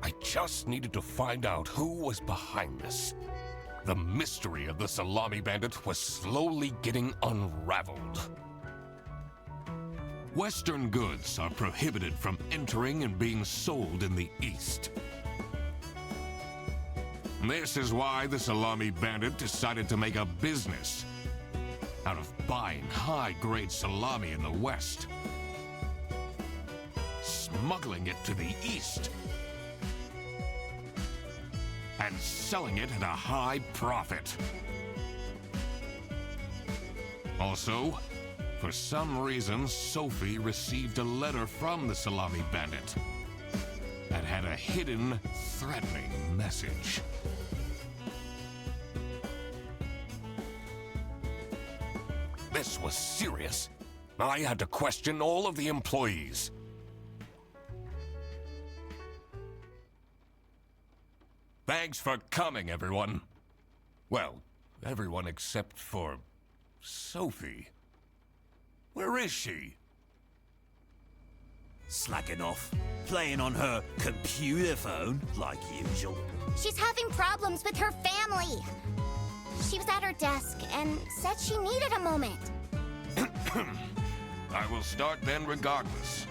I just needed to find out who was behind this. The mystery of the salami bandit was slowly getting unraveled. Western goods are prohibited from entering and being sold in the East. This is why the salami bandit decided to make a business out of buying high-grade salami in the West, smuggling it to the East, and selling it at a high profit. Also, for some reason, Sophie received a letter from the salami bandit that had a hidden, threatening message. This was serious. I had to question all of the employees. Thanks for coming, everyone. Well, everyone except for Sophie. Where is she? Slacking off, playing on her computer phone, like usual. She's having problems with her family. She was at her desk and said she needed a moment. I will start then regardless.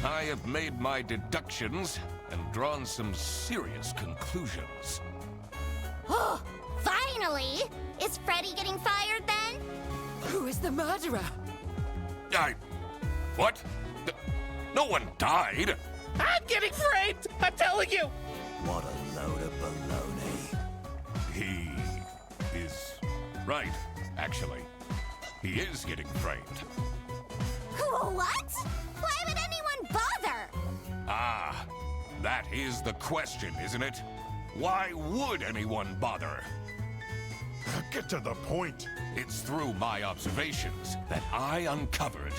I have made my deductions and drawn some serious conclusions. Oh, finally! Is Freddy getting fired then? Who is the murderer? What? No one died! I'm getting framed! I'm telling you! What a load of baloney. He is right, actually. He is getting framed. What? Why would anyone bother? Ah, that is the question, isn't it? Why would anyone bother? Get to the point. It's through my observations that I uncovered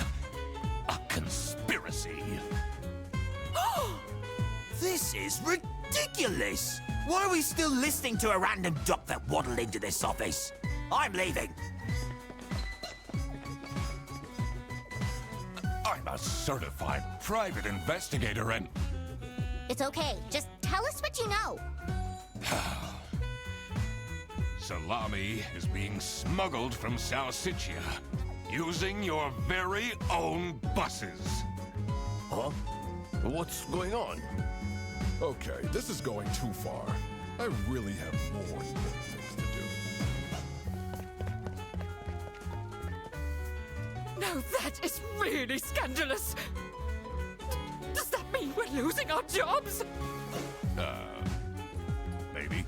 a conspiracy. This is ridiculous! Why are we still listening to a random duck that waddled into this office? I'm leaving. I'm a certified private investigator and... It's okay. Just tell us what you know. Salami is being smuggled from Salsichia using your very own buses. Huh? What's going on? Okay, this is going too far. I really have more important things to do. Now that is really scandalous. Does that mean we're losing our jobs? Maybe.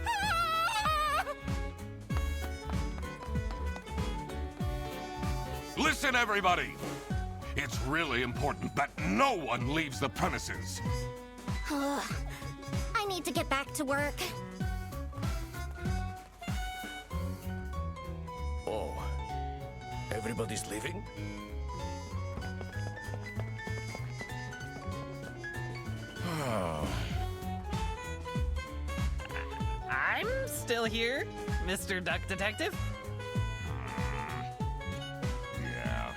Ah! Listen, everybody! It's really important that no one leaves the premises. I need to get back to work. Oh, everybody's leaving? I'm still here, Mr. Duck Detective. Yeah.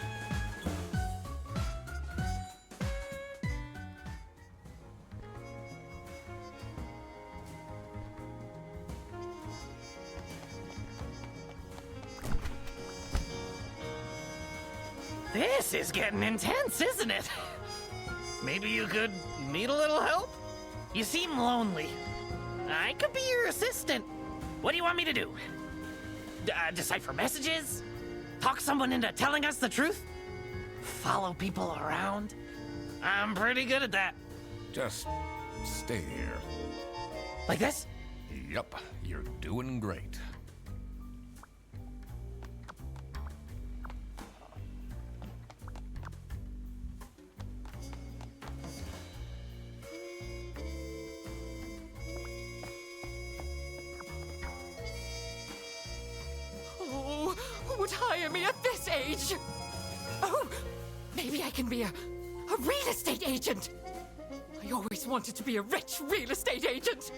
This is getting intense, isn't it? Maybe you could need a little help? You seem lonely. I could be your assistant. What do you want me to do? Decipher messages? Talk someone into telling us the truth? Follow people around? I'm pretty good at that. Just stay here. Like this? Yup, you're doing great. Oh, who would hire me at this age? Oh, maybe I can be a real estate agent. I always wanted to be a rich real estate agent.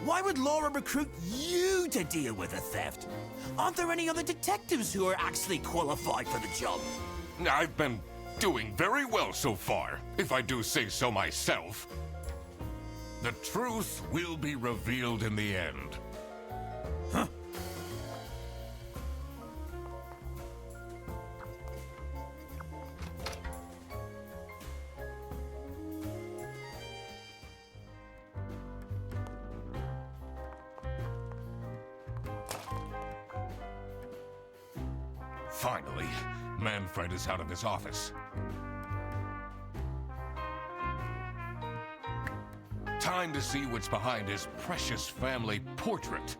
Why would Laura recruit you to deal with the theft? Aren't there any other detectives who are actually qualified for the job? I've been doing very well so far, if I do say so myself. The truth will be revealed in the end. Huh? Finally, Manfred is out of his office. Time to see what's behind his precious family portrait.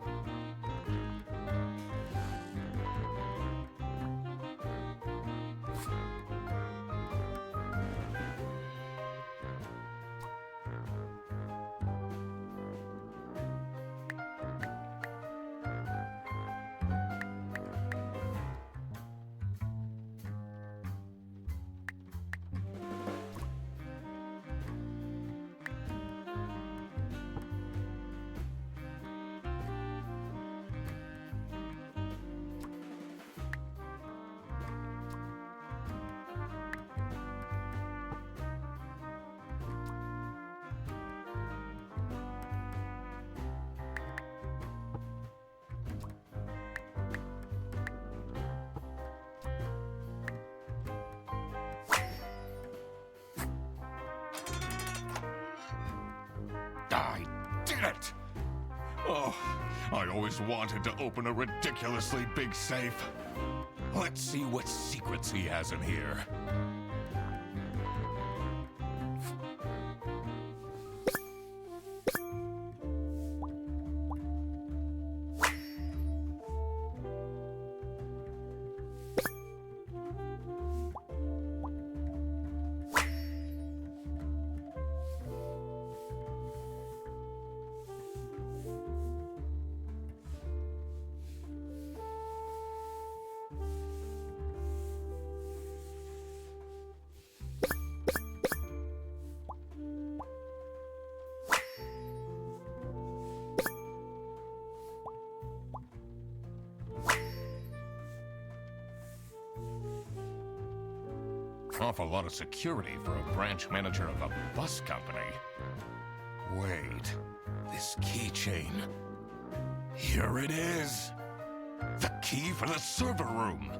I did it! Oh, I always wanted to open a ridiculously big safe. Let's see what secrets he has in here. Awful lot of security for a branch manager of a bus company. Wait, this keychain. Here it is. The key for the server room.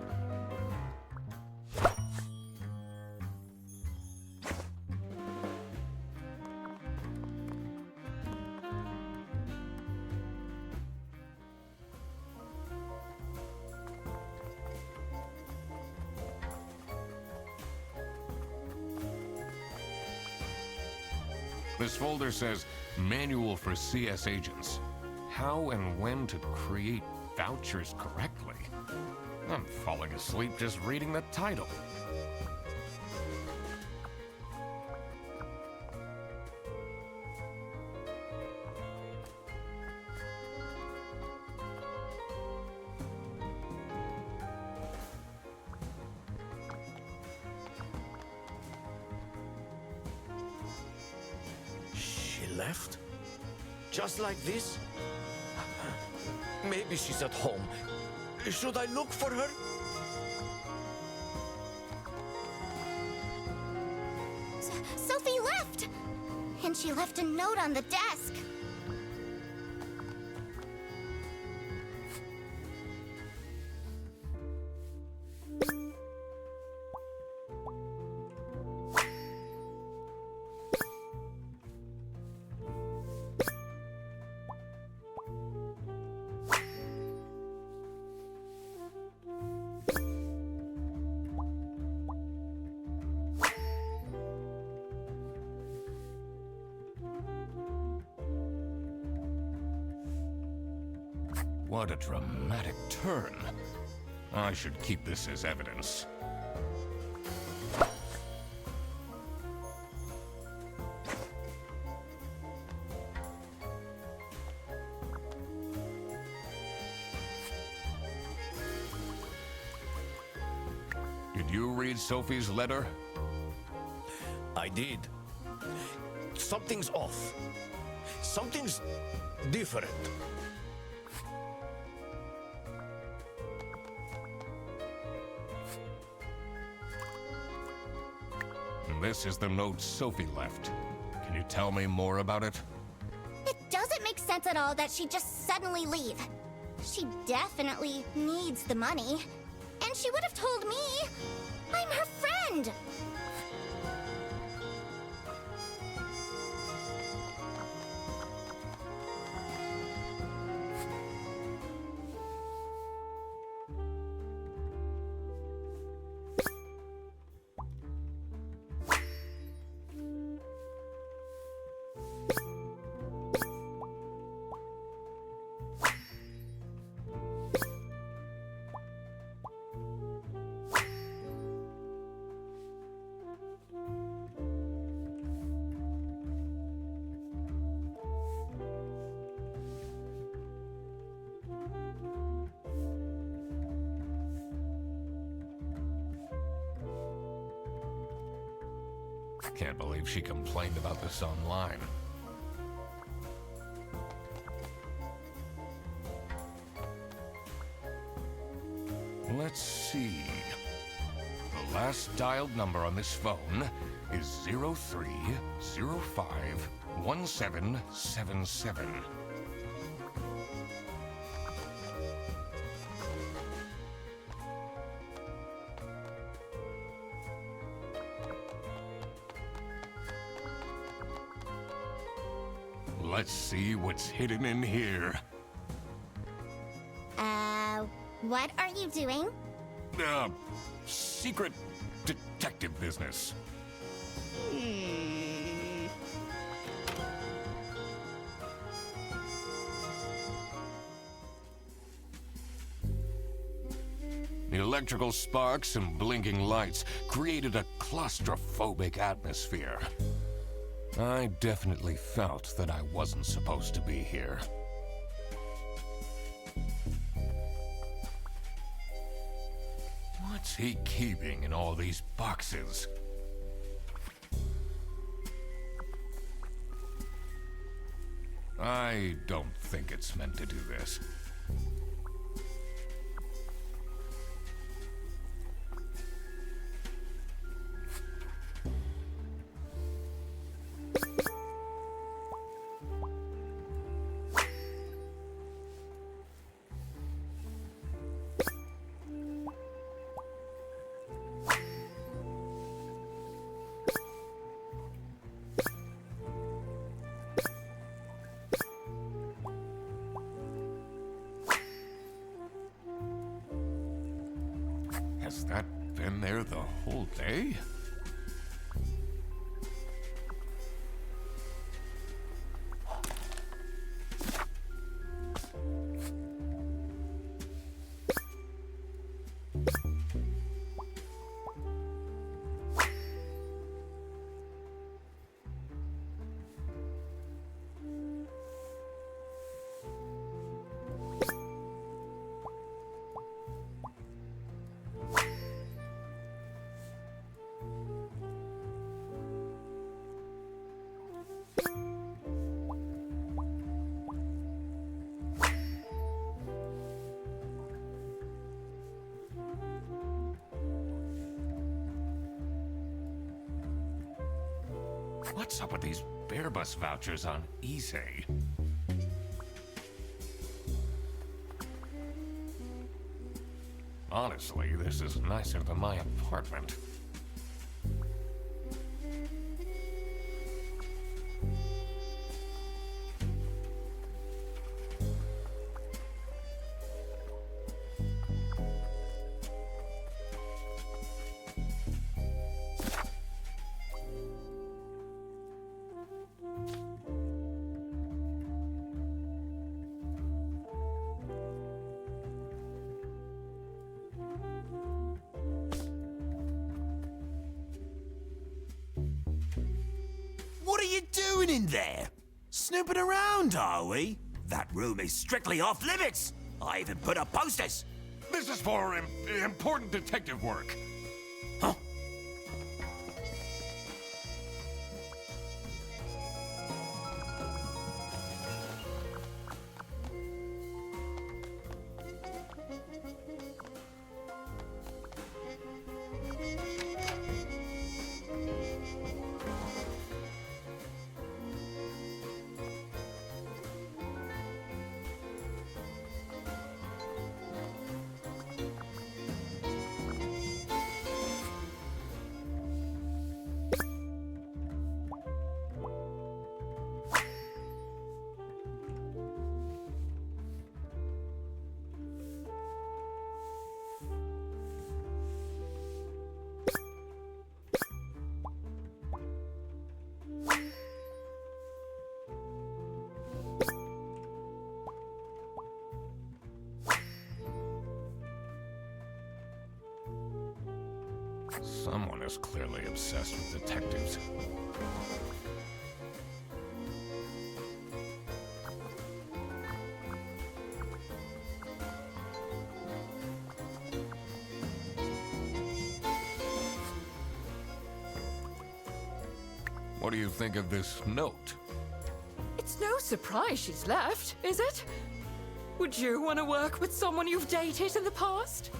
This folder says, Manual for CS Agents. How and when to create vouchers correctly. I'm falling asleep just reading the title. Left? Just like this? Maybe she's at home. Should I look for her? Sophie left! And she left a note on the desk. What a dramatic turn. I should keep this as evidence. Did you read Sophie's letter? I did. Something's off. Something's different. This is the note Sophie left. Can you tell me more about it? It doesn't make sense at all that she'd just suddenly leave. She definitely needs the money. And she would have told me. I'm her friend. Can't believe she complained about this online. Let's see. The last dialed number on this phone is 03051777. Let's see what's hidden in here. What are you doing? Secret detective business. The electrical sparks and blinking lights created a claustrophobic atmosphere. I definitely felt that I wasn't supposed to be here. What's he keeping in all these boxes? I don't think it's meant to do this. Has that been there the whole day? What's up with these bear bus vouchers on eBay? Honestly, this is nicer than my apartment. What are you doing in there? Snooping around, are we? That room is strictly off limits. I even put up posters. This is for important detective work. Huh? Someone is clearly obsessed with detectives. What do you think of this note? It's no surprise she's left, is it? Would you want to work with someone you've dated in the past?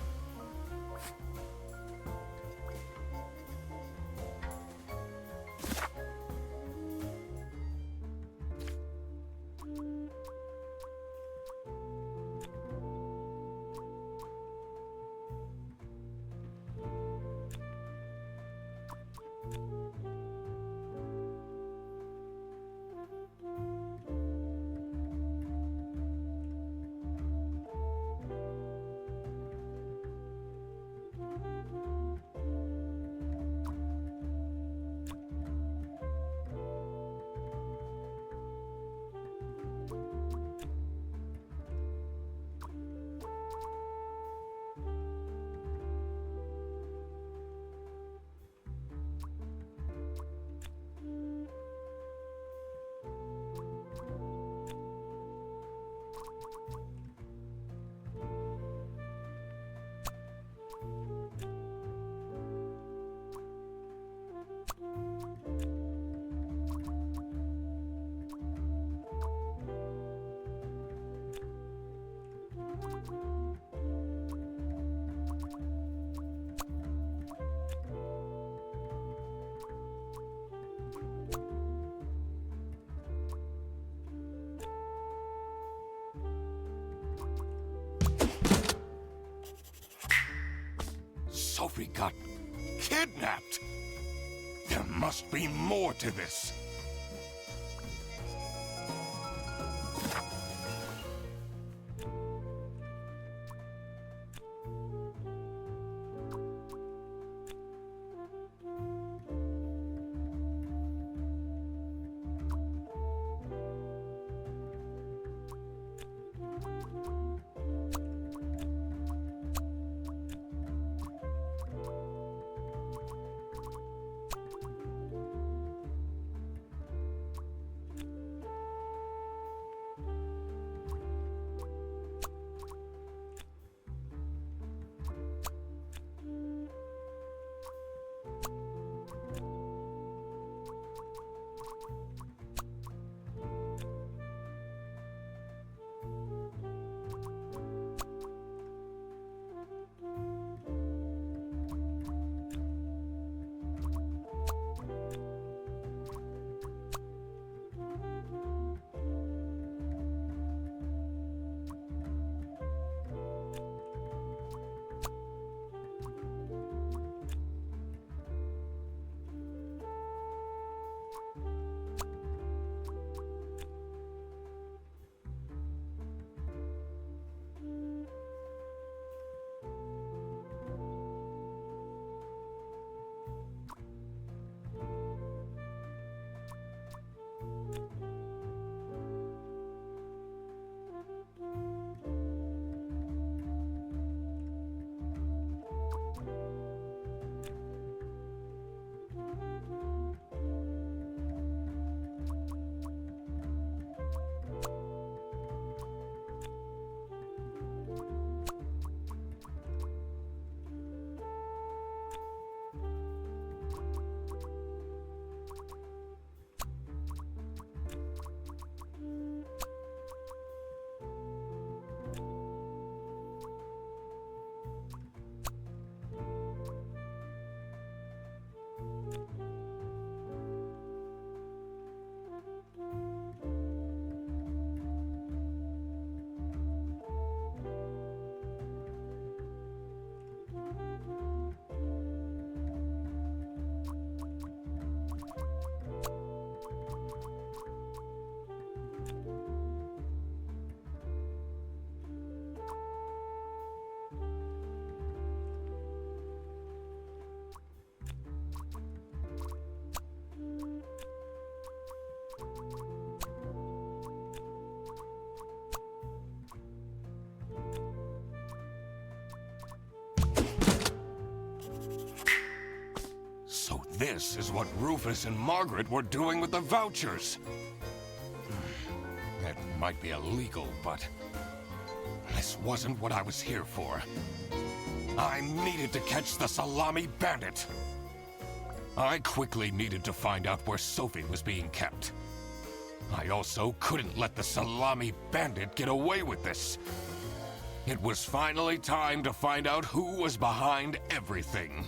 Sophie got kidnapped. There must be more to this. So this is what Rufus and Margaret were doing with the vouchers. It might be illegal, but this wasn't what I was here for. I needed to catch the Salami bandit. I quickly needed to find out where Sophie was being kept. I also couldn't let the Salami bandit get away with this. It was finally time to find out who was behind everything.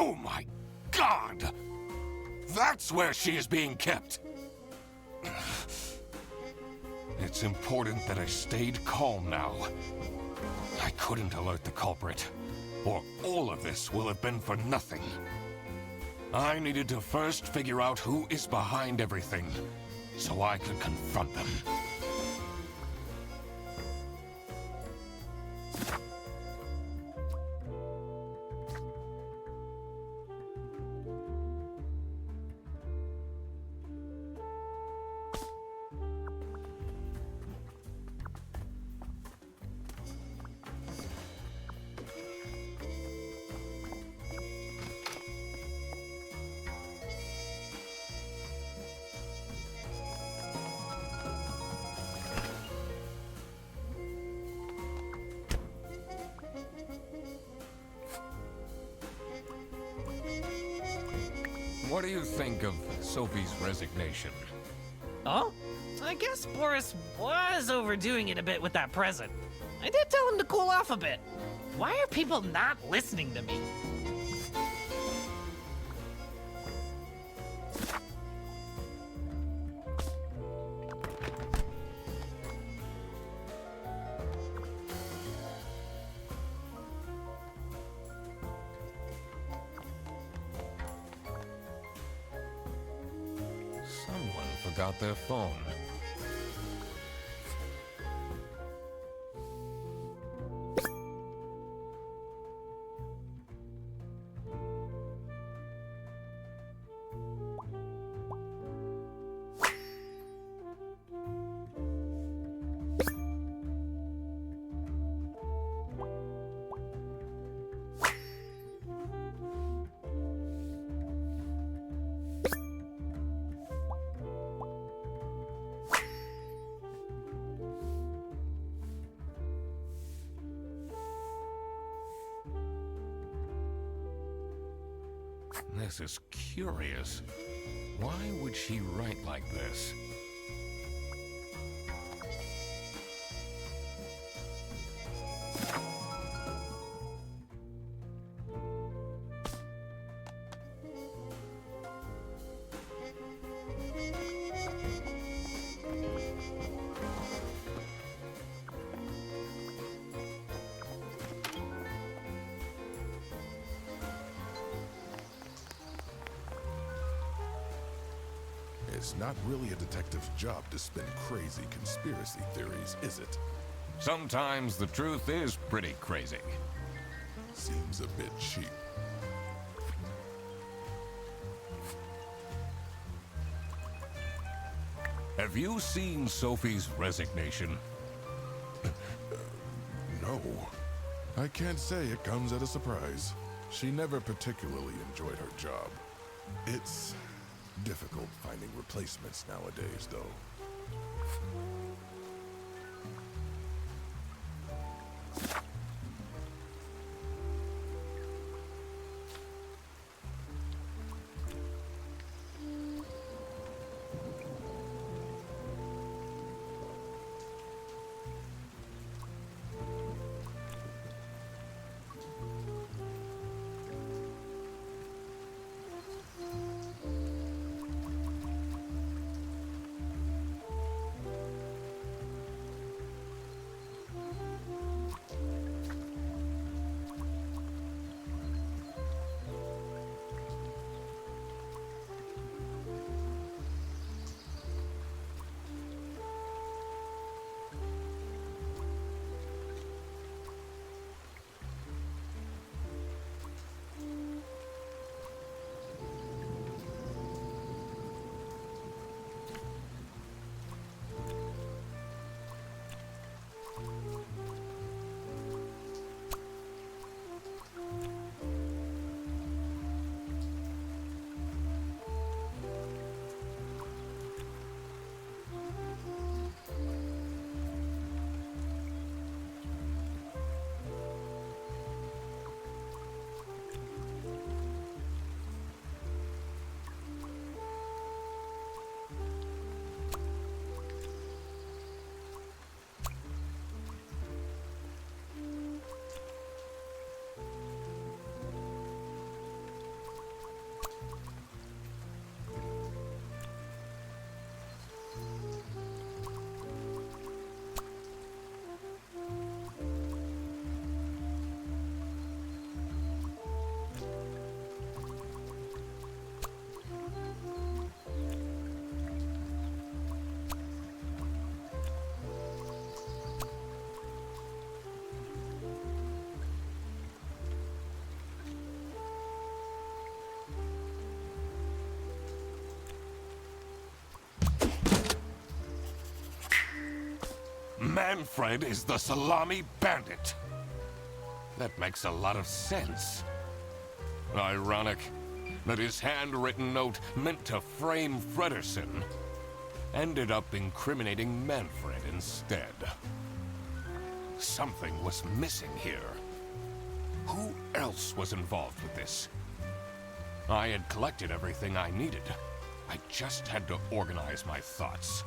Oh my God! That's where she is being kept! It's important that I stayed calm now. I couldn't alert the culprit, or all of this will have been for nothing. I needed to first figure out who is behind everything, so I could confront them. What do you think of Sophie's resignation? Oh? I guess Boris was overdoing it a bit with that present. I did tell him to cool off a bit. Why are people not listening to me? Someone forgot their phone. This is curious. Why would she write like this? It's not really a detective's job to spin crazy conspiracy theories, is it? Sometimes the truth is pretty crazy. Seems a bit cheap. Have you seen Sophie's resignation? No. I can't say it comes at a surprise. She never particularly enjoyed her job. It's difficult finding replacements nowadays, though. Manfred is the Salami bandit. That makes a lot of sense. Ironic that his handwritten note meant to frame Frederson ended up incriminating Manfred instead. Something was missing here. Who else was involved with this? I had collected everything I needed. I just had to organize my thoughts.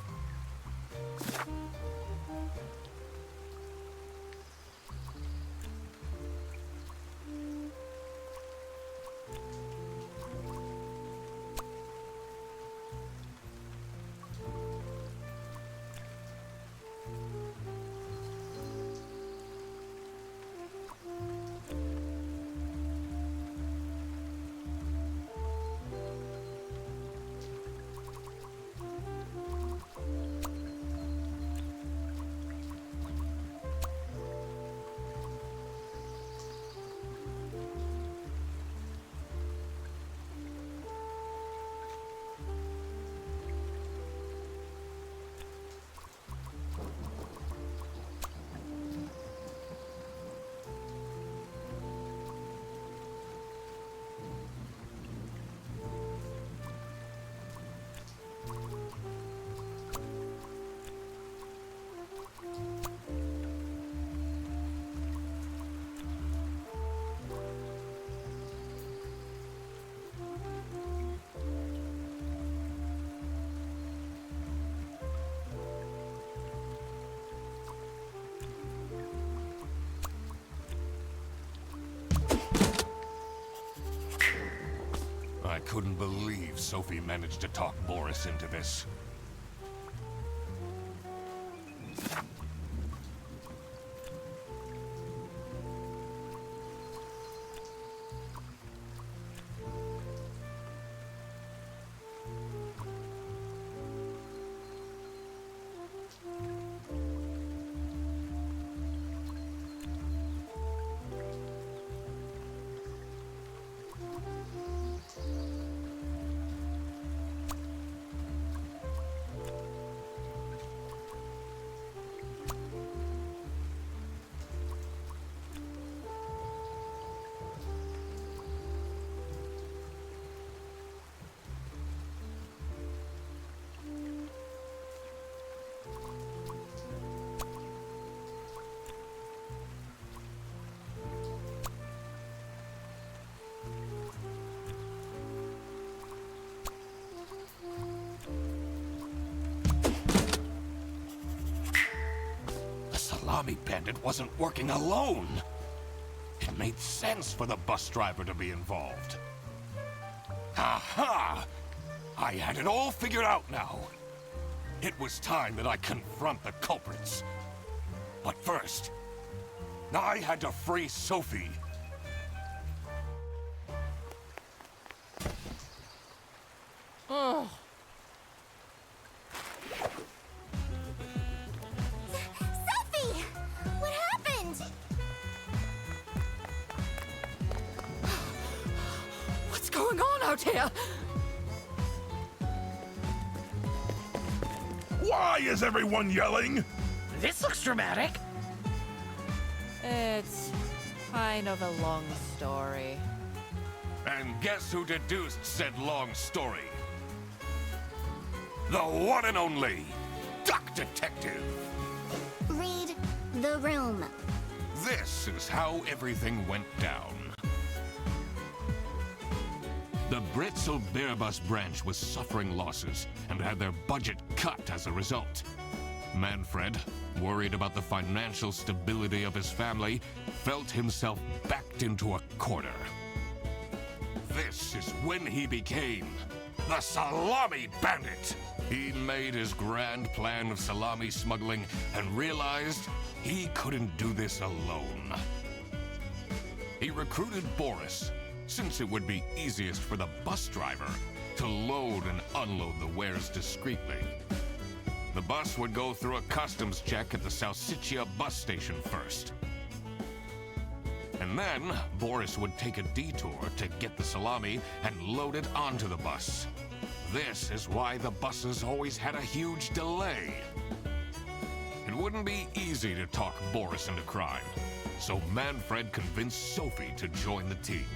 I couldn't believe Sophie managed to talk Boris into this. Salami bandit wasn't working alone. It made sense for the bus driver to be involved. Aha! I had it all figured out now. It was time that I confront the culprits. But first, I had to free Sophie. Oh. Sophie! What happened? What's going on out here? Why is everyone yelling? This looks dramatic. It's kind of a long story. And guess who deduced said long story? The one and only Duck Detective. Read the room. This is how everything went down. The Britzel Bearbus branch was suffering losses and had their budget cut as a result. Manfred, worried about the financial stability of his family, felt himself backed into a corner. This is when he became the Salami Bandit. He made his grand plan of salami smuggling and realized he couldn't do this alone. He recruited Boris, since it would be easiest for the bus driver to load and unload the wares discreetly. The bus would go through a customs check at the Salsiccia bus station first. And then, Boris would take a detour to get the salami and load it onto the bus. This is why the buses always had a huge delay. It wouldn't be easy to talk Boris into crime, so Manfred convinced Sophie to join the team.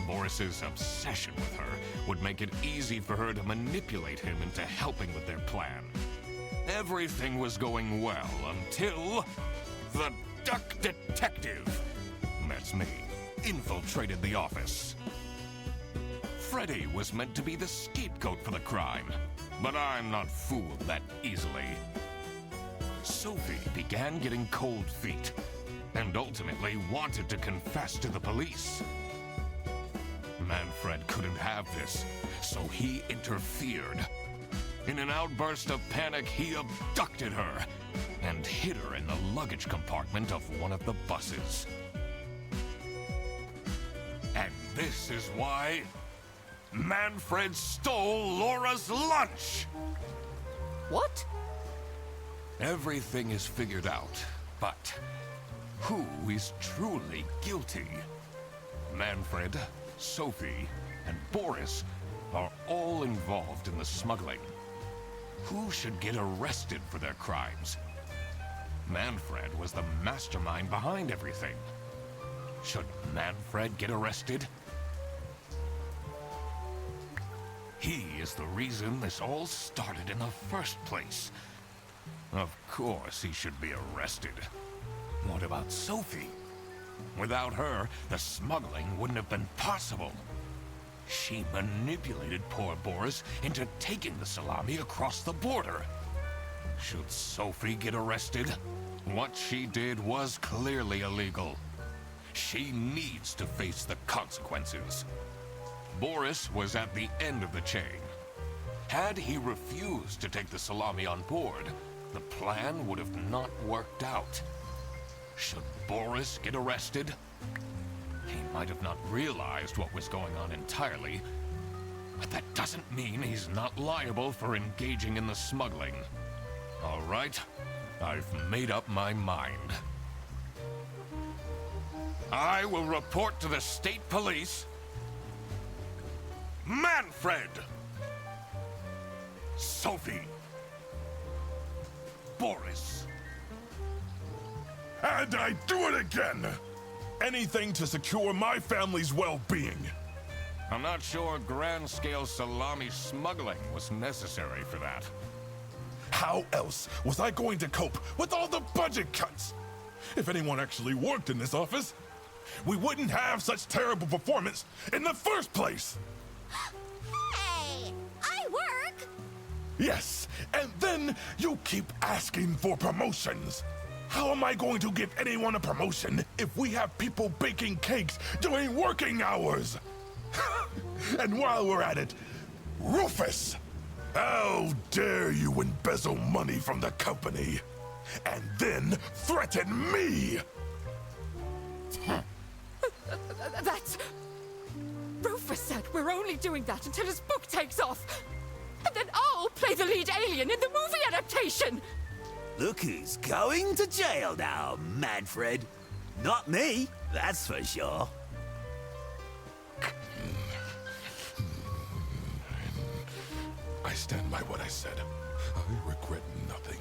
Boris's obsession with her would make it easy for her to manipulate him into helping with their plan. Everything was going well until the Duck Detective, that's me, infiltrated the office. Freddy was meant to be the scapegoat for the crime, but I'm not fooled that easily. Sophie began getting cold feet, and ultimately wanted to confess to the police. Manfred couldn't have this, so he interfered. In an outburst of panic, he abducted her and hid her in the luggage compartment of one of the buses. And this is why Manfred stole Laura's lunch! What? Everything is figured out, but who is truly guilty? Manfred, Sophie, and Boris are all involved in the smuggling. Who should get arrested for their crimes? Manfred was the mastermind behind everything. Should Manfred get arrested? He is the reason this all started in the first place. Of course he should be arrested. What about Sophie? Without her, the smuggling wouldn't have been possible. She manipulated poor Boris into taking the salami across the border. Should Sophie get arrested? What she did was clearly illegal. She needs to face the consequences. Boris was at the end of the chain. Had he refused to take the salami on board, the plan would have not worked out. Should Boris get arrested? He might have not realized what was going on entirely, but that doesn't mean he's not liable for engaging in the smuggling. All right, I've made up my mind. I will report to the state police. Manfred! Sophie! Boris! And I do it again! Anything to secure my family's well-being. I'm not sure grand-scale salami smuggling was necessary for that. How else was I going to cope with all the budget cuts? If anyone actually worked in this office, we wouldn't have such terrible performance in the first place! Hey! I work! Yes, and then you keep asking for promotions. How am I going to give anyone a promotion if we have people baking cakes during working hours? And while we're at it, Rufus! How dare you embezzle money from the company and then threaten me? That's... Rufus said we're only doing that until his book takes off. And then I'll play the lead alien in the movie adaptation. Look who's going to jail now, Manfred. Not me, that's for sure. I stand by what I said. I regret nothing.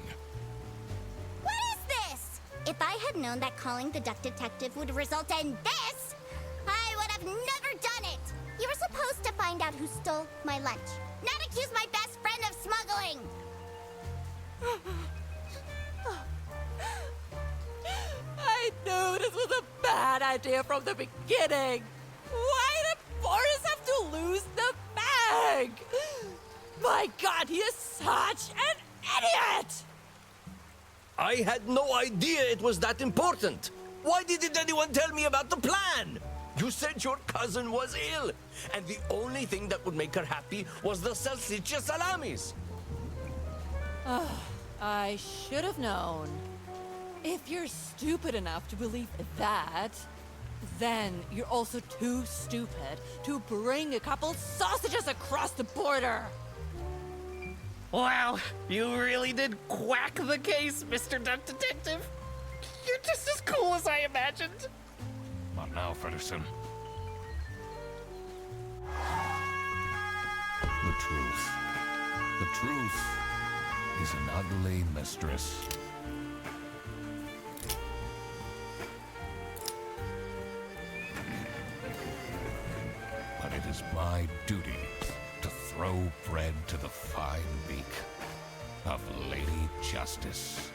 What is this? If I had known that calling the duck detective would result in this, I would have never done it. You were supposed to find out who stole my lunch, not accuse my best friend of smuggling. I knew this was a bad idea from the beginning. Why did Boris have to lose the bag? My God, he is such an idiot! I had no idea it was that important. Why didn't anyone tell me about the plan? You said your cousin was ill, and the only thing that would make her happy was the salsiccia salamis. I should have known. If you're stupid enough to believe that, then you're also too stupid to bring a couple sausages across the border. Wow, you really did quack the case, Mr. Duck Detective. You're just as cool as I imagined. Not now, Fredderson. The truth. The truth is an ugly mistress. But it is my duty to throw bread to the fine beak of Lady Justice.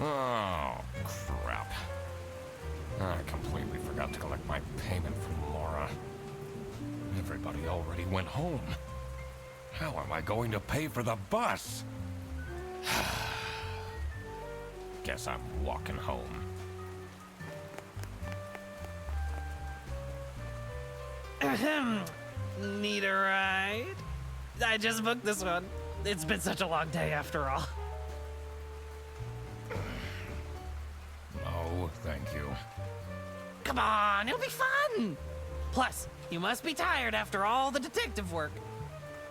Oh, crap. I completely forgot to collect my payment from Laura. Everybody already went home. How am I going to pay for the bus? Guess I'm walking home. Ahem. Need a ride? I just booked this one. It's been such a long day after all. No, thank you. Come on, it'll be fun! Plus, you must be tired after all the detective work.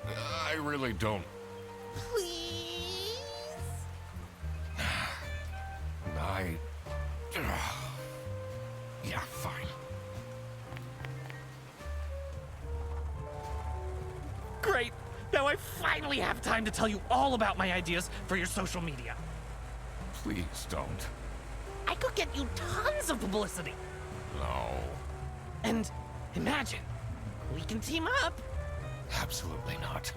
I really don't. Please? Yeah, fine. Great! Now I finally have time to tell you all about my ideas for your social media. Please don't. I could get you tons of publicity. No. And imagine, we can team up. Absolutely not.